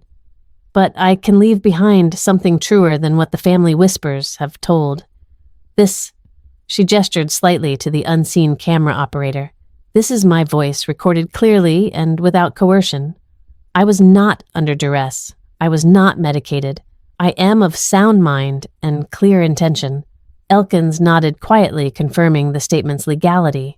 but I can leave behind something truer than what the family whispers have told. This, she gestured slightly to the unseen camera operator. This is my voice, recorded clearly and without coercion. I was not under duress. I was not medicated. I am of sound mind and clear intention. Elkins nodded quietly, confirming the statement's legality.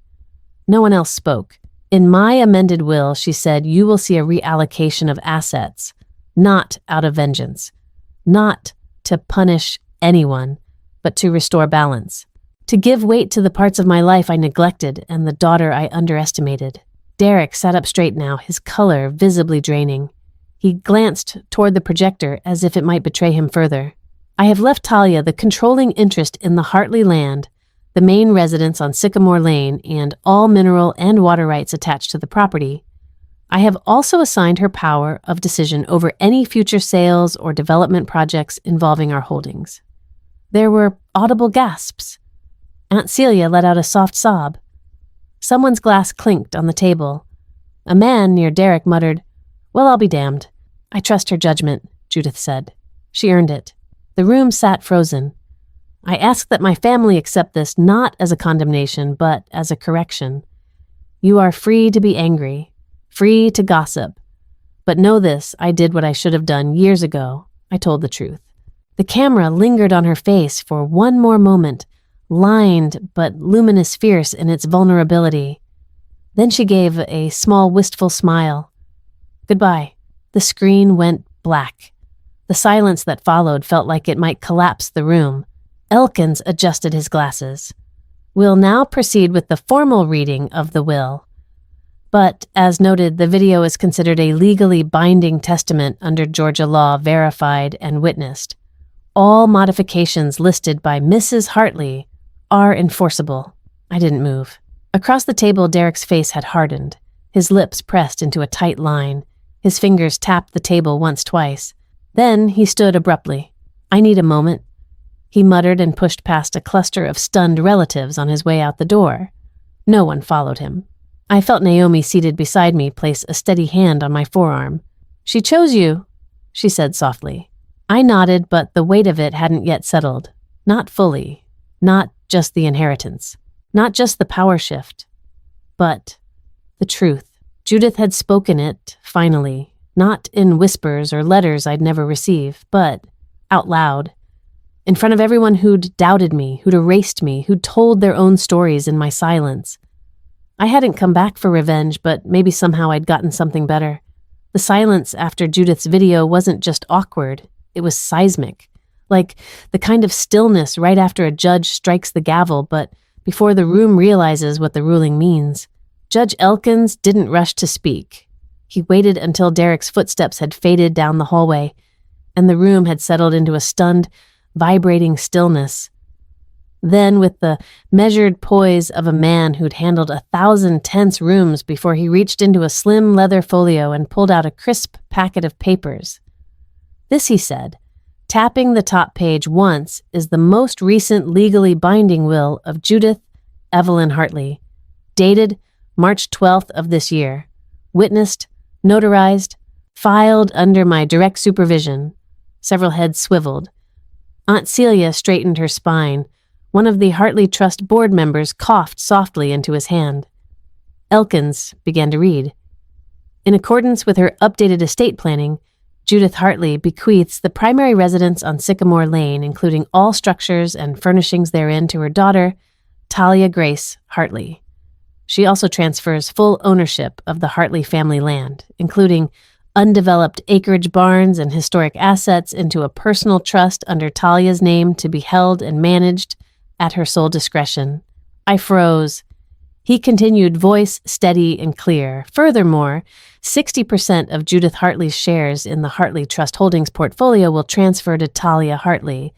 No one else spoke. In my amended will, she said, you will see a reallocation of assets, not out of vengeance, not to punish anyone, but to restore balance, to give weight to the parts of my life I neglected and the daughter I underestimated. Derek sat up straight now, his color visibly draining. He glanced toward the projector as if it might betray him further. I have left Talia the controlling interest in the Hartley land, the main residence on Sycamore Lane, and all mineral and water rights attached to the property. I have also assigned her power of decision over any future sales or development projects involving our holdings. There were audible gasps. Aunt Celia let out a soft sob. Someone's glass clinked on the table. A man near Derek muttered, "Well, I'll be damned." "I trust her judgment," Judith said. She earned it. The room sat frozen. I ask that my family accept this not as a condemnation, but as a correction. You are free to be angry, free to gossip. But know this, I did what I should have done years ago. I told the truth. The camera lingered on her face for one more moment, lined but luminous fierce in its vulnerability. Then she gave a small wistful smile. Goodbye. The screen went black. The silence that followed felt like it might collapse the room. Elkins adjusted his glasses. We'll now proceed with the formal reading of the will. But, as noted, the video is considered a legally binding testament under Georgia law, verified and witnessed. All modifications listed by Mrs. Hartley are enforceable. I didn't move. Across the table, Derek's face had hardened. His lips pressed into a tight line. His fingers tapped the table twice. Then he stood abruptly. "I need a moment," he muttered and pushed past a cluster of stunned relatives on his way out the door. No one followed him. I felt Naomi seated beside me place a steady hand on my forearm. "She chose you," she said softly. I nodded, but the weight of it hadn't yet settled. Not fully. Not just the inheritance. Not just the power shift. But the truth. Judith had spoken it, finally. Not in whispers or letters I'd never receive, but out loud. In front of everyone who'd doubted me, who'd erased me, who'd told their own stories in my silence. I hadn't come back for revenge, but maybe somehow I'd gotten something better. The silence after Judith's video wasn't just awkward, it was seismic. Like the kind of stillness right after a judge strikes the gavel, but before the room realizes what the ruling means. Judge Elkins didn't rush to speak. He waited until Derek's footsteps had faded down the hallway, and the room had settled into a stunned, vibrating stillness. Then, with the measured poise of a man who'd handled 1,000 tense rooms before he reached into a slim leather folio and pulled out a crisp packet of papers. "This," he said, tapping the top page once, "is the most recent legally binding will of Judith Evelyn Hartley, dated March 12th of this year, witnessed, notarized, filed under my direct supervision." Several heads swiveled. Aunt Celia straightened her spine. One of the Hartley Trust board members coughed softly into his hand. Elkins began to read. In accordance with her updated estate planning, Judith Hartley bequeaths the primary residence on Sycamore Lane, including all structures and furnishings therein, to her daughter, Talia Grace Hartley. She also transfers full ownership of the Hartley family land, including undeveloped acreage barns and historic assets, into a personal trust under Talia's name to be held and managed at her sole discretion. I froze. He continued, voice steady and clear. Furthermore, 60% of Judith Hartley's shares in the Hartley Trust Holdings portfolio will transfer to Talia Hartley,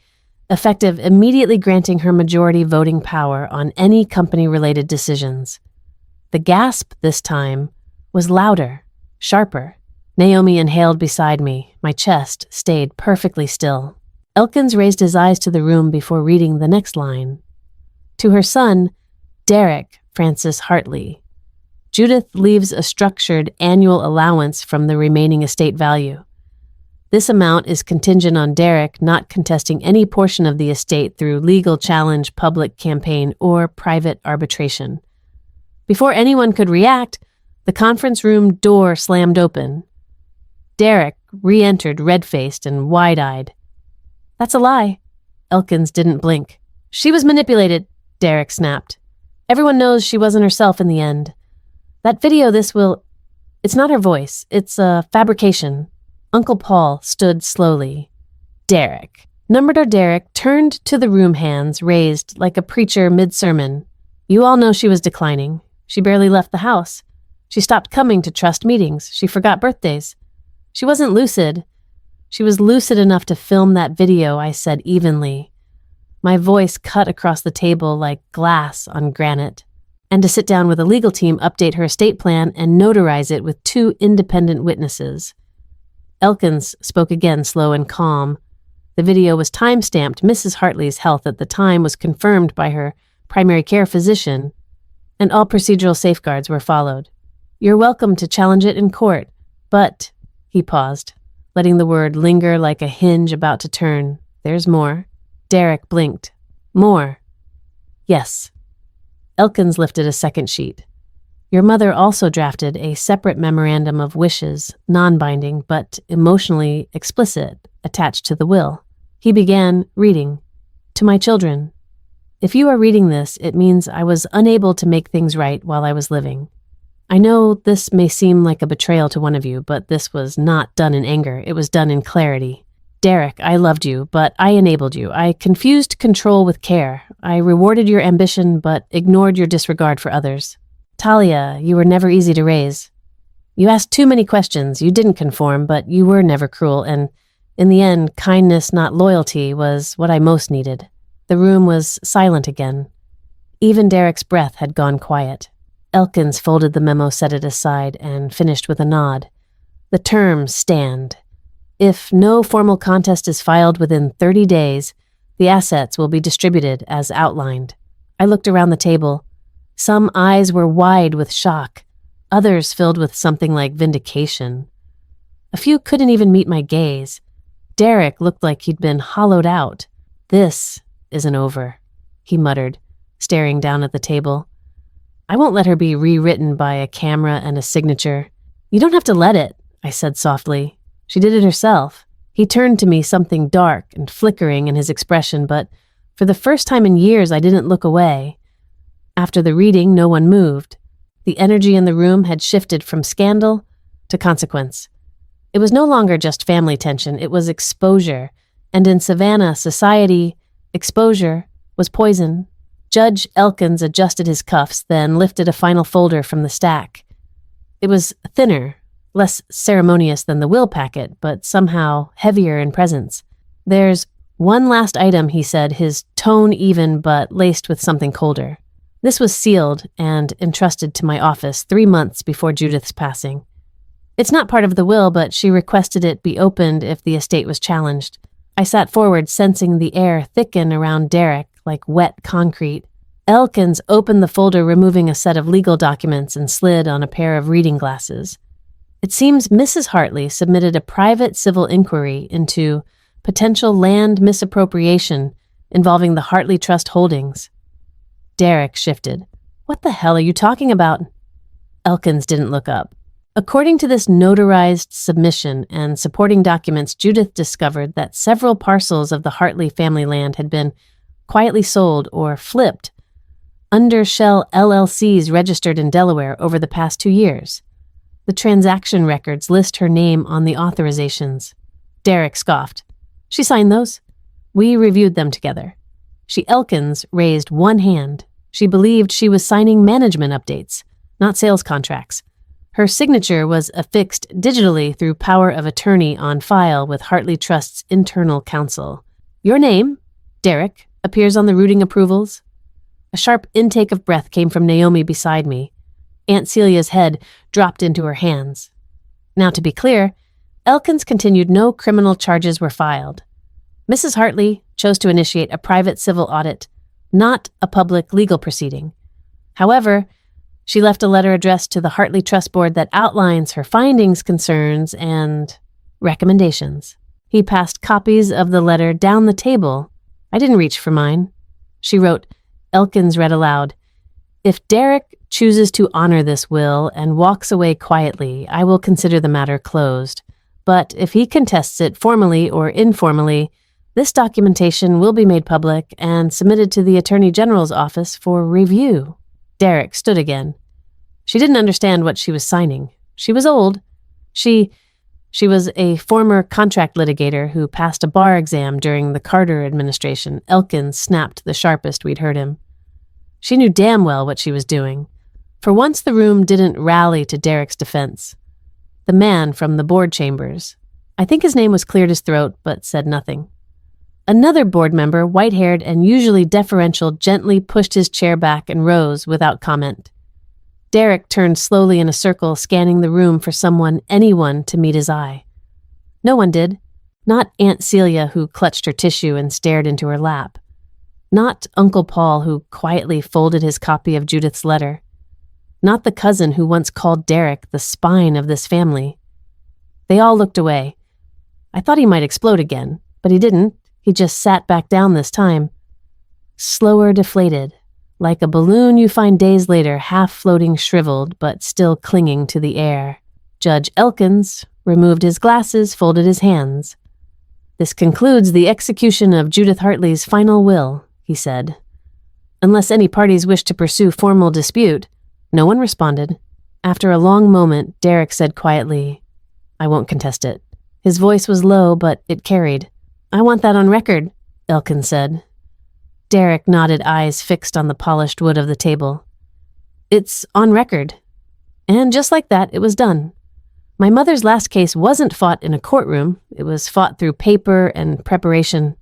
effective immediately granting her majority voting power on any company-related decisions. The gasp this time was louder, sharper. Naomi inhaled beside me. My chest stayed perfectly still. Elkins raised his eyes to the room before reading the next line. To her son, Derek Francis Hartley, Judith leaves a structured annual allowance from the remaining estate value. This amount is contingent on Derek not contesting any portion of the estate through legal challenge, public campaign, or private arbitration. Before anyone could react, the conference room door slammed open. Derek re-entered red-faced and wide-eyed. "That's a lie." Elkins didn't blink. "She was manipulated," Derek snapped. "Everyone knows she wasn't herself in the end. That video, it's not her voice. It's a fabrication." Uncle Paul stood slowly. "Derek." Numbrador Derek turned to the room, hands raised like a preacher mid-sermon. "You all know she was declining. She barely left the house. She stopped coming to trust meetings. She forgot birthdays. She wasn't lucid. She was lucid enough to film that video," I said evenly. My voice cut across the table like glass on granite. "And to sit down with a legal team, update her estate plan, and notarize it with 2 independent witnesses." Elkins spoke again, slow and calm. The video was time-stamped. Mrs. Hartley's health at the time was confirmed by her primary care physician, and all procedural safeguards were followed. "You're welcome to challenge it in court, but..." He paused, letting the word linger like a hinge about to turn. "There's more." Derek blinked. "More?" "Yes." Elkins lifted a second sheet. "Your mother also drafted a separate memorandum of wishes, non-binding but emotionally explicit, attached to the will." He began reading. "To my children. If you are reading this, it means I was unable to make things right while I was living. I know this may seem like a betrayal to one of you, but this was not done in anger. It was done in clarity. Derek, I loved you, but I enabled you. I confused control with care. I rewarded your ambition, but ignored your disregard for others. Talia, you were never easy to raise. You asked too many questions. You didn't conform, but you were never cruel, and in the end, kindness, not loyalty, was what I most needed." The room was silent again. Even Derek's breath had gone quiet. Elkins folded the memo, set it aside, and finished with a nod. "The terms stand. If no formal contest is filed within 30 days, the assets will be distributed as outlined." I looked around the table. Some eyes were wide with shock, others filled with something like vindication. A few couldn't even meet my gaze. Derek looked like he'd been hollowed out. "This isn't over," he muttered, staring down at the table. "I won't let her be rewritten by a camera and a signature." "You don't have to let it," I said softly. "She did it herself." He turned to me, something dark and flickering in his expression, but for the first time in years I didn't look away. After the reading, no one moved. The energy in the room had shifted from scandal to consequence. It was no longer just family tension, it was exposure. And in Savannah society, exposure was poison. Judge Elkins adjusted his cuffs, then lifted a final folder from the stack. It was thinner, less ceremonious than the will packet, but somehow heavier in presence. "There's one last item," he said, his tone even but laced with something colder. "This was sealed and entrusted to my office 3 months before Judith's passing. It's not part of the will, but she requested it be opened if the estate was challenged." I sat forward, sensing the air thicken around Derek like wet concrete. Elkins opened the folder, removing a set of legal documents, and slid on a pair of reading glasses. "It seems Mrs. Hartley submitted a private civil inquiry into potential land misappropriation involving the Hartley Trust holdings." Derek shifted. "What the hell are you talking about?" Elkins didn't look up. "According to this notarized submission and supporting documents, Judith discovered that several parcels of the Hartley family land had been quietly sold or flipped under shell LLCs registered in Delaware over the past 2 years. The transaction records list her name on the authorizations." Derek scoffed. "She signed those. We reviewed them together." Elkins raised one hand. She believed she was signing management updates, not sales contracts. Her signature was affixed digitally through power of attorney on file with Hartley Trust's internal counsel. "Your name, Derek, appears on the routing approvals." A sharp intake of breath came from Naomi beside me. Aunt Celia's head dropped into her hands. Now, to be clear, Elkins continued no criminal charges were filed. Mrs. Hartley chose to initiate a private civil audit, not a public legal proceeding. However, she left a letter addressed to the Hartley Trust Board that outlines her findings, concerns, and recommendations. He passed copies of the letter down the table. I didn't reach for mine. She wrote, Elkins read aloud, "If Derek chooses to honor this will and walks away quietly, I will consider the matter closed. But if he contests it formally or informally, this documentation will be made public and submitted to the Attorney General's office for review." Derek stood again. She didn't understand what she was signing. She was old. She was a former contract litigator who passed a bar exam during the Carter administration. Elkins snapped the sharpest we'd heard him. She knew damn well what she was doing. For once, the room didn't rally to Derek's defense. The man from the board chambers. I think his name was cleared his throat, but said nothing. Another board member, white-haired and usually deferential, gently pushed his chair back and rose without comment. Derek turned slowly in a circle, scanning the room for anyone to meet his eye. No one did. Not Aunt Celia, who clutched her tissue and stared into her lap. Not Uncle Paul, who quietly folded his copy of Judith's letter. Not the cousin who once called Derek the spine of this family. They all looked away. I thought he might explode again, but he didn't. He just sat back down this time. Slower deflated, like a balloon you find days later half floating shriveled but still clinging to the air. Judge Elkins removed his glasses, folded his hands. "This concludes the execution of Judith Hartley's final will," he said. "Unless any parties wish to pursue formal dispute." No one responded. After a long moment, Derek said quietly, "I won't contest it." His voice was low, but it carried. "I want that on record," Elkins said. Derek nodded, eyes fixed on the polished wood of the table. "It's on record." And just like that, it was done. My mother's last case wasn't fought in a courtroom. It was fought through paper and preparation.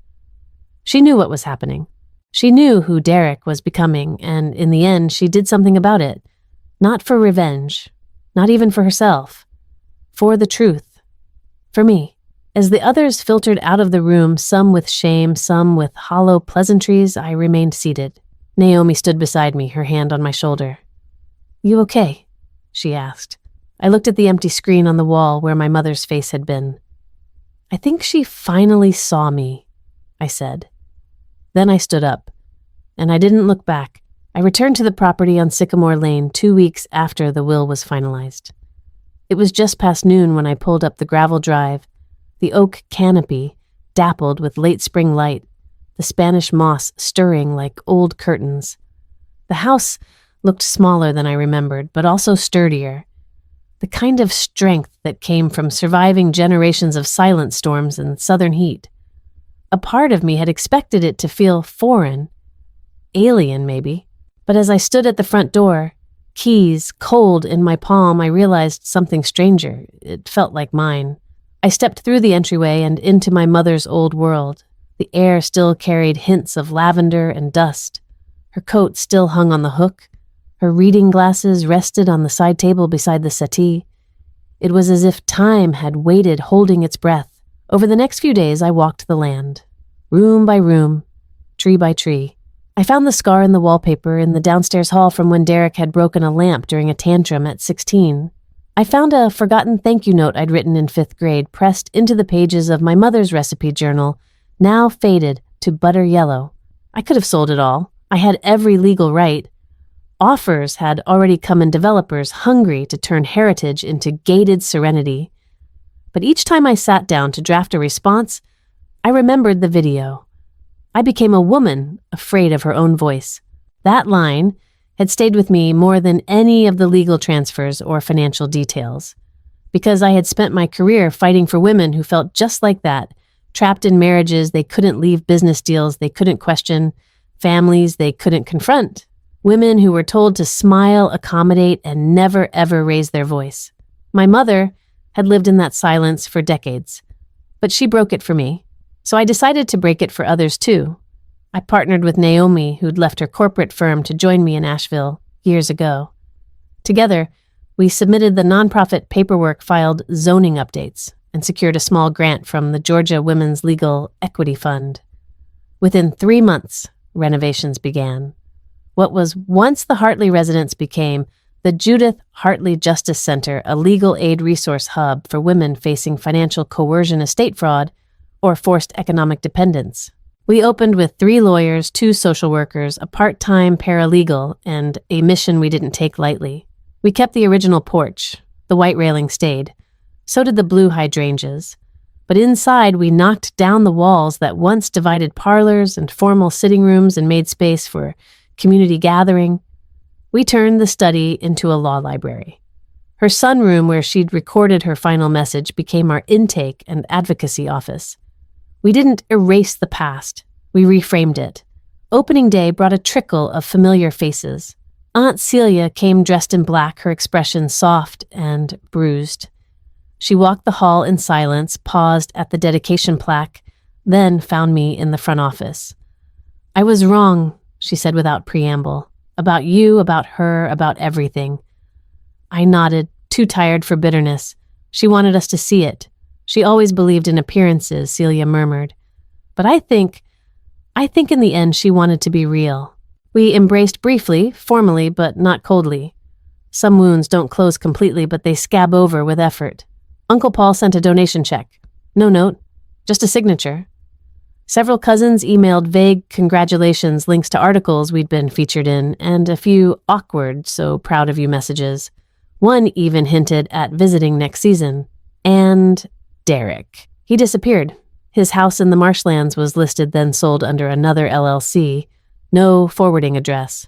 She knew what was happening. She knew who Derek was becoming, and in the end, she did something about it. Not for revenge, not even for herself. For the truth. For me. As the others filtered out of the room, some with shame, some with hollow pleasantries, I remained seated. Naomi stood beside me, her hand on my shoulder. "You okay?" she asked. I looked at the empty screen on the wall where my mother's face had been. "I think she finally saw me," I said. Then I stood up, and I didn't look back. I returned to the property on Sycamore Lane 2 weeks after the will was finalized. It was just past noon when I pulled up the gravel drive, the oak canopy dappled with late spring light, the Spanish moss stirring like old curtains. The house looked smaller than I remembered, but also sturdier. The kind of strength that came from surviving generations of silent storms and southern heat. A part of me had expected it to feel foreign, alien maybe, but as I stood at the front door, keys cold in my palm, I realized something stranger. It felt like mine. I stepped through the entryway and into my mother's old world. The air still carried hints of lavender and dust. Her coat still hung on the hook. Her reading glasses rested on the side table beside the settee. It was as if time had waited, holding its breath. Over the next few days, I walked the land, room by room, tree by tree. I found the scar in the wallpaper in the downstairs hall from when Derek had broken a lamp during a tantrum at 16. I found a forgotten thank you note I'd written in 5th grade pressed into the pages of my mother's recipe journal, now faded to butter yellow. I could have sold it all. I had every legal right. Offers had already come in, developers hungry to turn heritage into gated serenity. But each time I sat down to draft a response, I remembered the video. I became a woman afraid of her own voice. That line had stayed with me more than any of the legal transfers or financial details, because I had spent my career fighting for women who felt just like that, trapped in marriages they couldn't leave, business deals they couldn't question, families they couldn't confront, women who were told to smile, accommodate, and never ever raise their voice. My mother had lived in that silence for decades, but she broke it for me, so I decided to break it for others too. I partnered with Naomi, who'd left her corporate firm to join me in Asheville years ago. Together, we submitted the nonprofit paperwork, filed zoning updates, and secured a small grant from the Georgia Women's Legal Equity Fund. Within 3 months, renovations began. What was once the Hartley residence became the Judith Hartley Justice Center, a legal aid resource hub for women facing financial coercion, estate fraud, or forced economic dependence. We opened with 3 lawyers, 2 social workers, a part-time paralegal, and a mission we didn't take lightly. We kept the original porch. The white railing stayed. So did the blue hydrangeas. But inside, we knocked down the walls that once divided parlors and formal sitting rooms and made space for community gathering. We turned the study into a law library. Her sunroom, where she'd recorded her final message, became our intake and advocacy office. We didn't erase the past. We reframed it. Opening day brought a trickle of familiar faces. Aunt Celia came dressed in black, her expression soft and bruised. She walked the hall in silence, paused at the dedication plaque, then found me in the front office. "I was wrong," she said without preamble. "About you, about her, about everything." I nodded, too tired for bitterness. She wanted us to see it. She always believed in appearances, Celia murmured. But I think in the end she wanted to be real. We embraced briefly, formally, but not coldly. Some wounds don't close completely, but they scab over with effort. Uncle Paul sent a donation check. No note, just a signature. Several cousins emailed vague congratulations, links to articles we'd been featured in, and a few awkward, so proud of you messages. One even hinted at visiting next season. And Derek. He disappeared. His house in the marshlands was listed, then sold under another LLC. No forwarding address.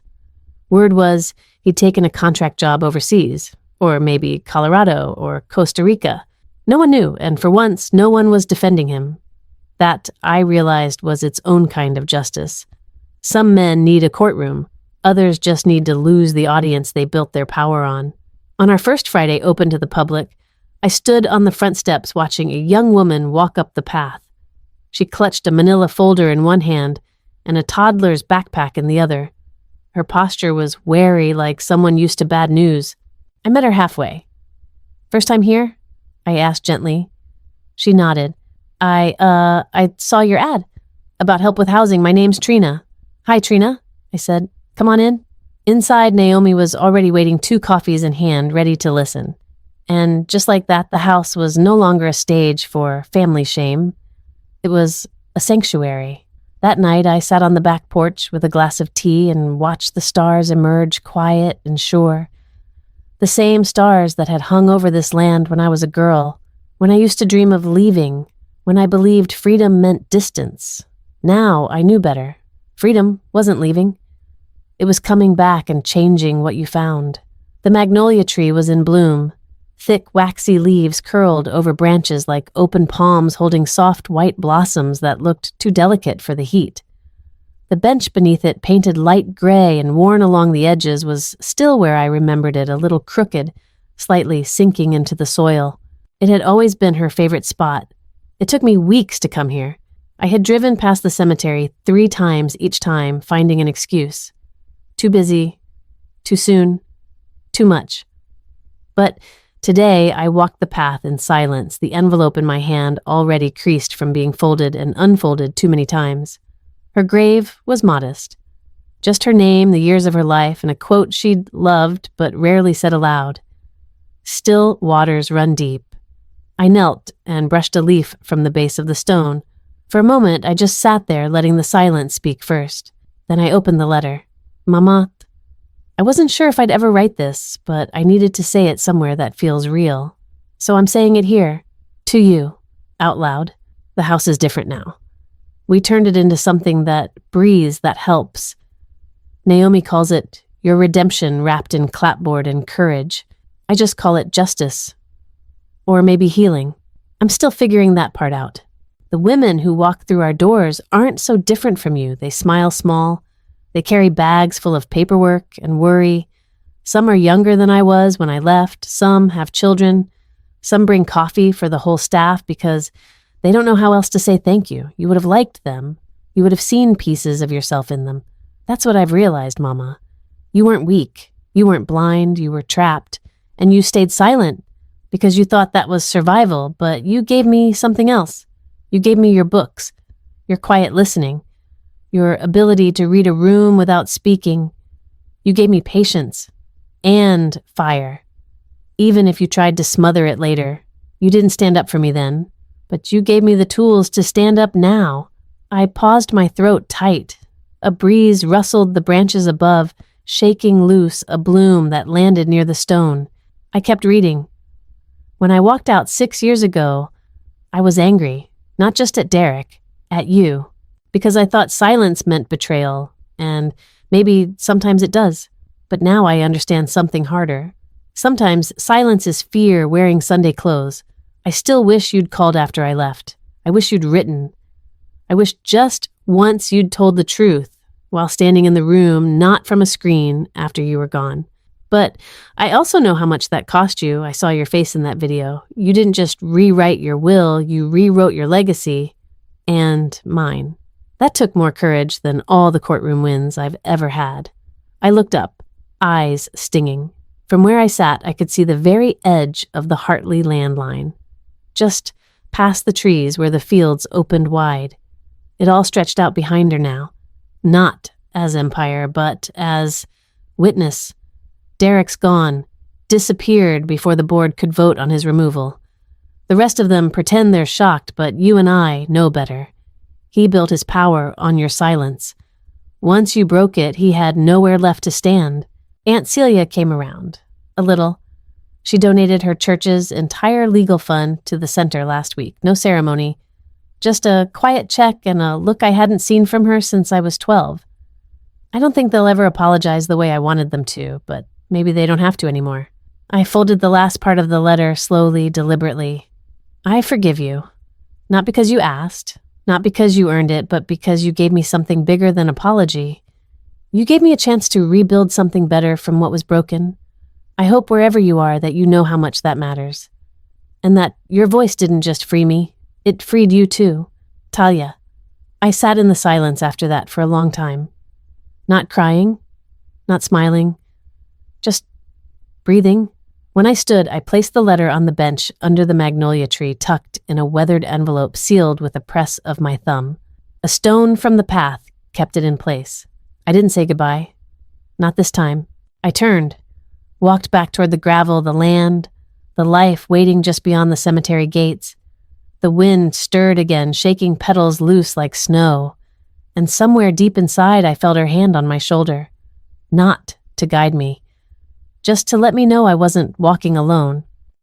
Word was he'd taken a contract job overseas, or maybe Colorado or Costa Rica. No one knew, and for once, no one was defending him. That, I realized, was its own kind of justice. Some men need a courtroom. Others just need to lose the audience they built their power on. On our first Friday open to the public, I stood on the front steps watching a young woman walk up the path. She clutched a manila folder in one hand and a toddler's backpack in the other. Her posture was wary, like someone used to bad news. I met her halfway. "First time here?" I asked gently. She nodded. I saw your ad about help with housing. My name's Trina." "Hi, Trina," I said. "Come on in." Inside, Naomi was already waiting, 2 coffees in hand, ready to listen. And just like that, the house was no longer a stage for family shame. It was a sanctuary. That night, I sat on the back porch with a glass of tea and watched the stars emerge, quiet and sure. The same stars that had hung over this land when I was a girl, when I used to dream of leaving, when I believed freedom meant distance. Now I knew better. Freedom wasn't leaving. It was coming back and changing what you found. The magnolia tree was in bloom. Thick, waxy leaves curled over branches like open palms holding soft white blossoms that looked too delicate for the heat. The bench beneath it, painted light gray and worn along the edges, was still where I remembered it, a little crooked, slightly sinking into the soil. It had always been her favorite spot. It took me weeks to come here. I had driven past the cemetery 3 times each time, finding an excuse. Too busy, too soon, too much. But today I walked the path in silence, the envelope in my hand already creased from being folded and unfolded too many times. Her grave was modest. Just her name, the years of her life, and a quote she'd loved but rarely said aloud. "Still waters run deep." I knelt and brushed a leaf from the base of the stone. For a moment, I just sat there, letting the silence speak first. Then I opened the letter. "Mama." I wasn't sure if I'd ever write this, but I needed to say it somewhere that feels real. So I'm saying it here, to you, out loud. The house is different now. We turned it into something that breathes, that helps. Naomi calls it your redemption wrapped in clapboard and courage. I just call it justice. Or maybe healing. I'm still figuring that part out. The women who walk through our doors aren't so different from you. They smile small. They carry bags full of paperwork and worry. Some are younger than I was when I left. Some have children. Some bring coffee for the whole staff because they don't know how else to say thank you. You would have liked them. You would have seen pieces of yourself in them. That's what I've realized, Mama. You weren't weak. You weren't blind. You were trapped. And you stayed silent because you thought that was survival, but you gave me something else. You gave me your books, your quiet listening, your ability to read a room without speaking. You gave me patience. and fire. Even if you tried to smother it later. You didn't stand up for me then, but you gave me the tools to stand up now. I paused my throat tight. A breeze rustled the branches above, shaking loose a bloom that landed near the stone. I kept reading. When I walked out 6 years ago, I was angry, not just at Derek, at you, because I thought silence meant betrayal, and maybe sometimes it does. But now I understand something harder. Sometimes silence is fear wearing Sunday clothes. I still wish you'd called after I left. I wish you'd written. I wish just once you'd told the truth while standing in the room, not from a screen after you were gone. But I also know how much that cost you. I saw your face in that video. You didn't just rewrite your will, you rewrote your legacy and mine. That took more courage than all the courtroom wins I've ever had. I looked up, eyes stinging. From where I sat, I could see the very edge of the Hartley landline, just past the trees where the fields opened wide. It all stretched out behind her now, not as Empire, but as witness. Derek's gone, disappeared before the board could vote on his removal. The rest of them pretend they're shocked, but you and I know better. He built his power on your silence. Once you broke it, he had nowhere left to stand. Aunt Celia came around. A little. She donated her church's entire legal fund to the center last week. No ceremony. Just a quiet check and a look I hadn't seen from her since I was 12. I don't think they'll ever apologize the way I wanted them to, but maybe they don't have to anymore. I folded the last part of the letter slowly, deliberately. I forgive you. Not because you asked, not because you earned it, but because you gave me something bigger than apology. You gave me a chance to rebuild something better from what was broken. I hope wherever you are that you know how much that matters. And that your voice didn't just free me, it freed you too. Talia. I sat in the silence after that for a long time. Not crying, not smiling, just breathing. When I stood, I placed the letter on the bench under the magnolia tree, tucked in a weathered envelope sealed with a press of my thumb. A stone from the path kept it in place. I didn't say goodbye. Not this time. I turned, walked back toward the gravel, the land, the life waiting just beyond the cemetery gates. The wind stirred again, shaking petals loose like snow. And somewhere deep inside, I felt her hand on my shoulder. Not to guide me. Just to let me know I wasn't walking alone.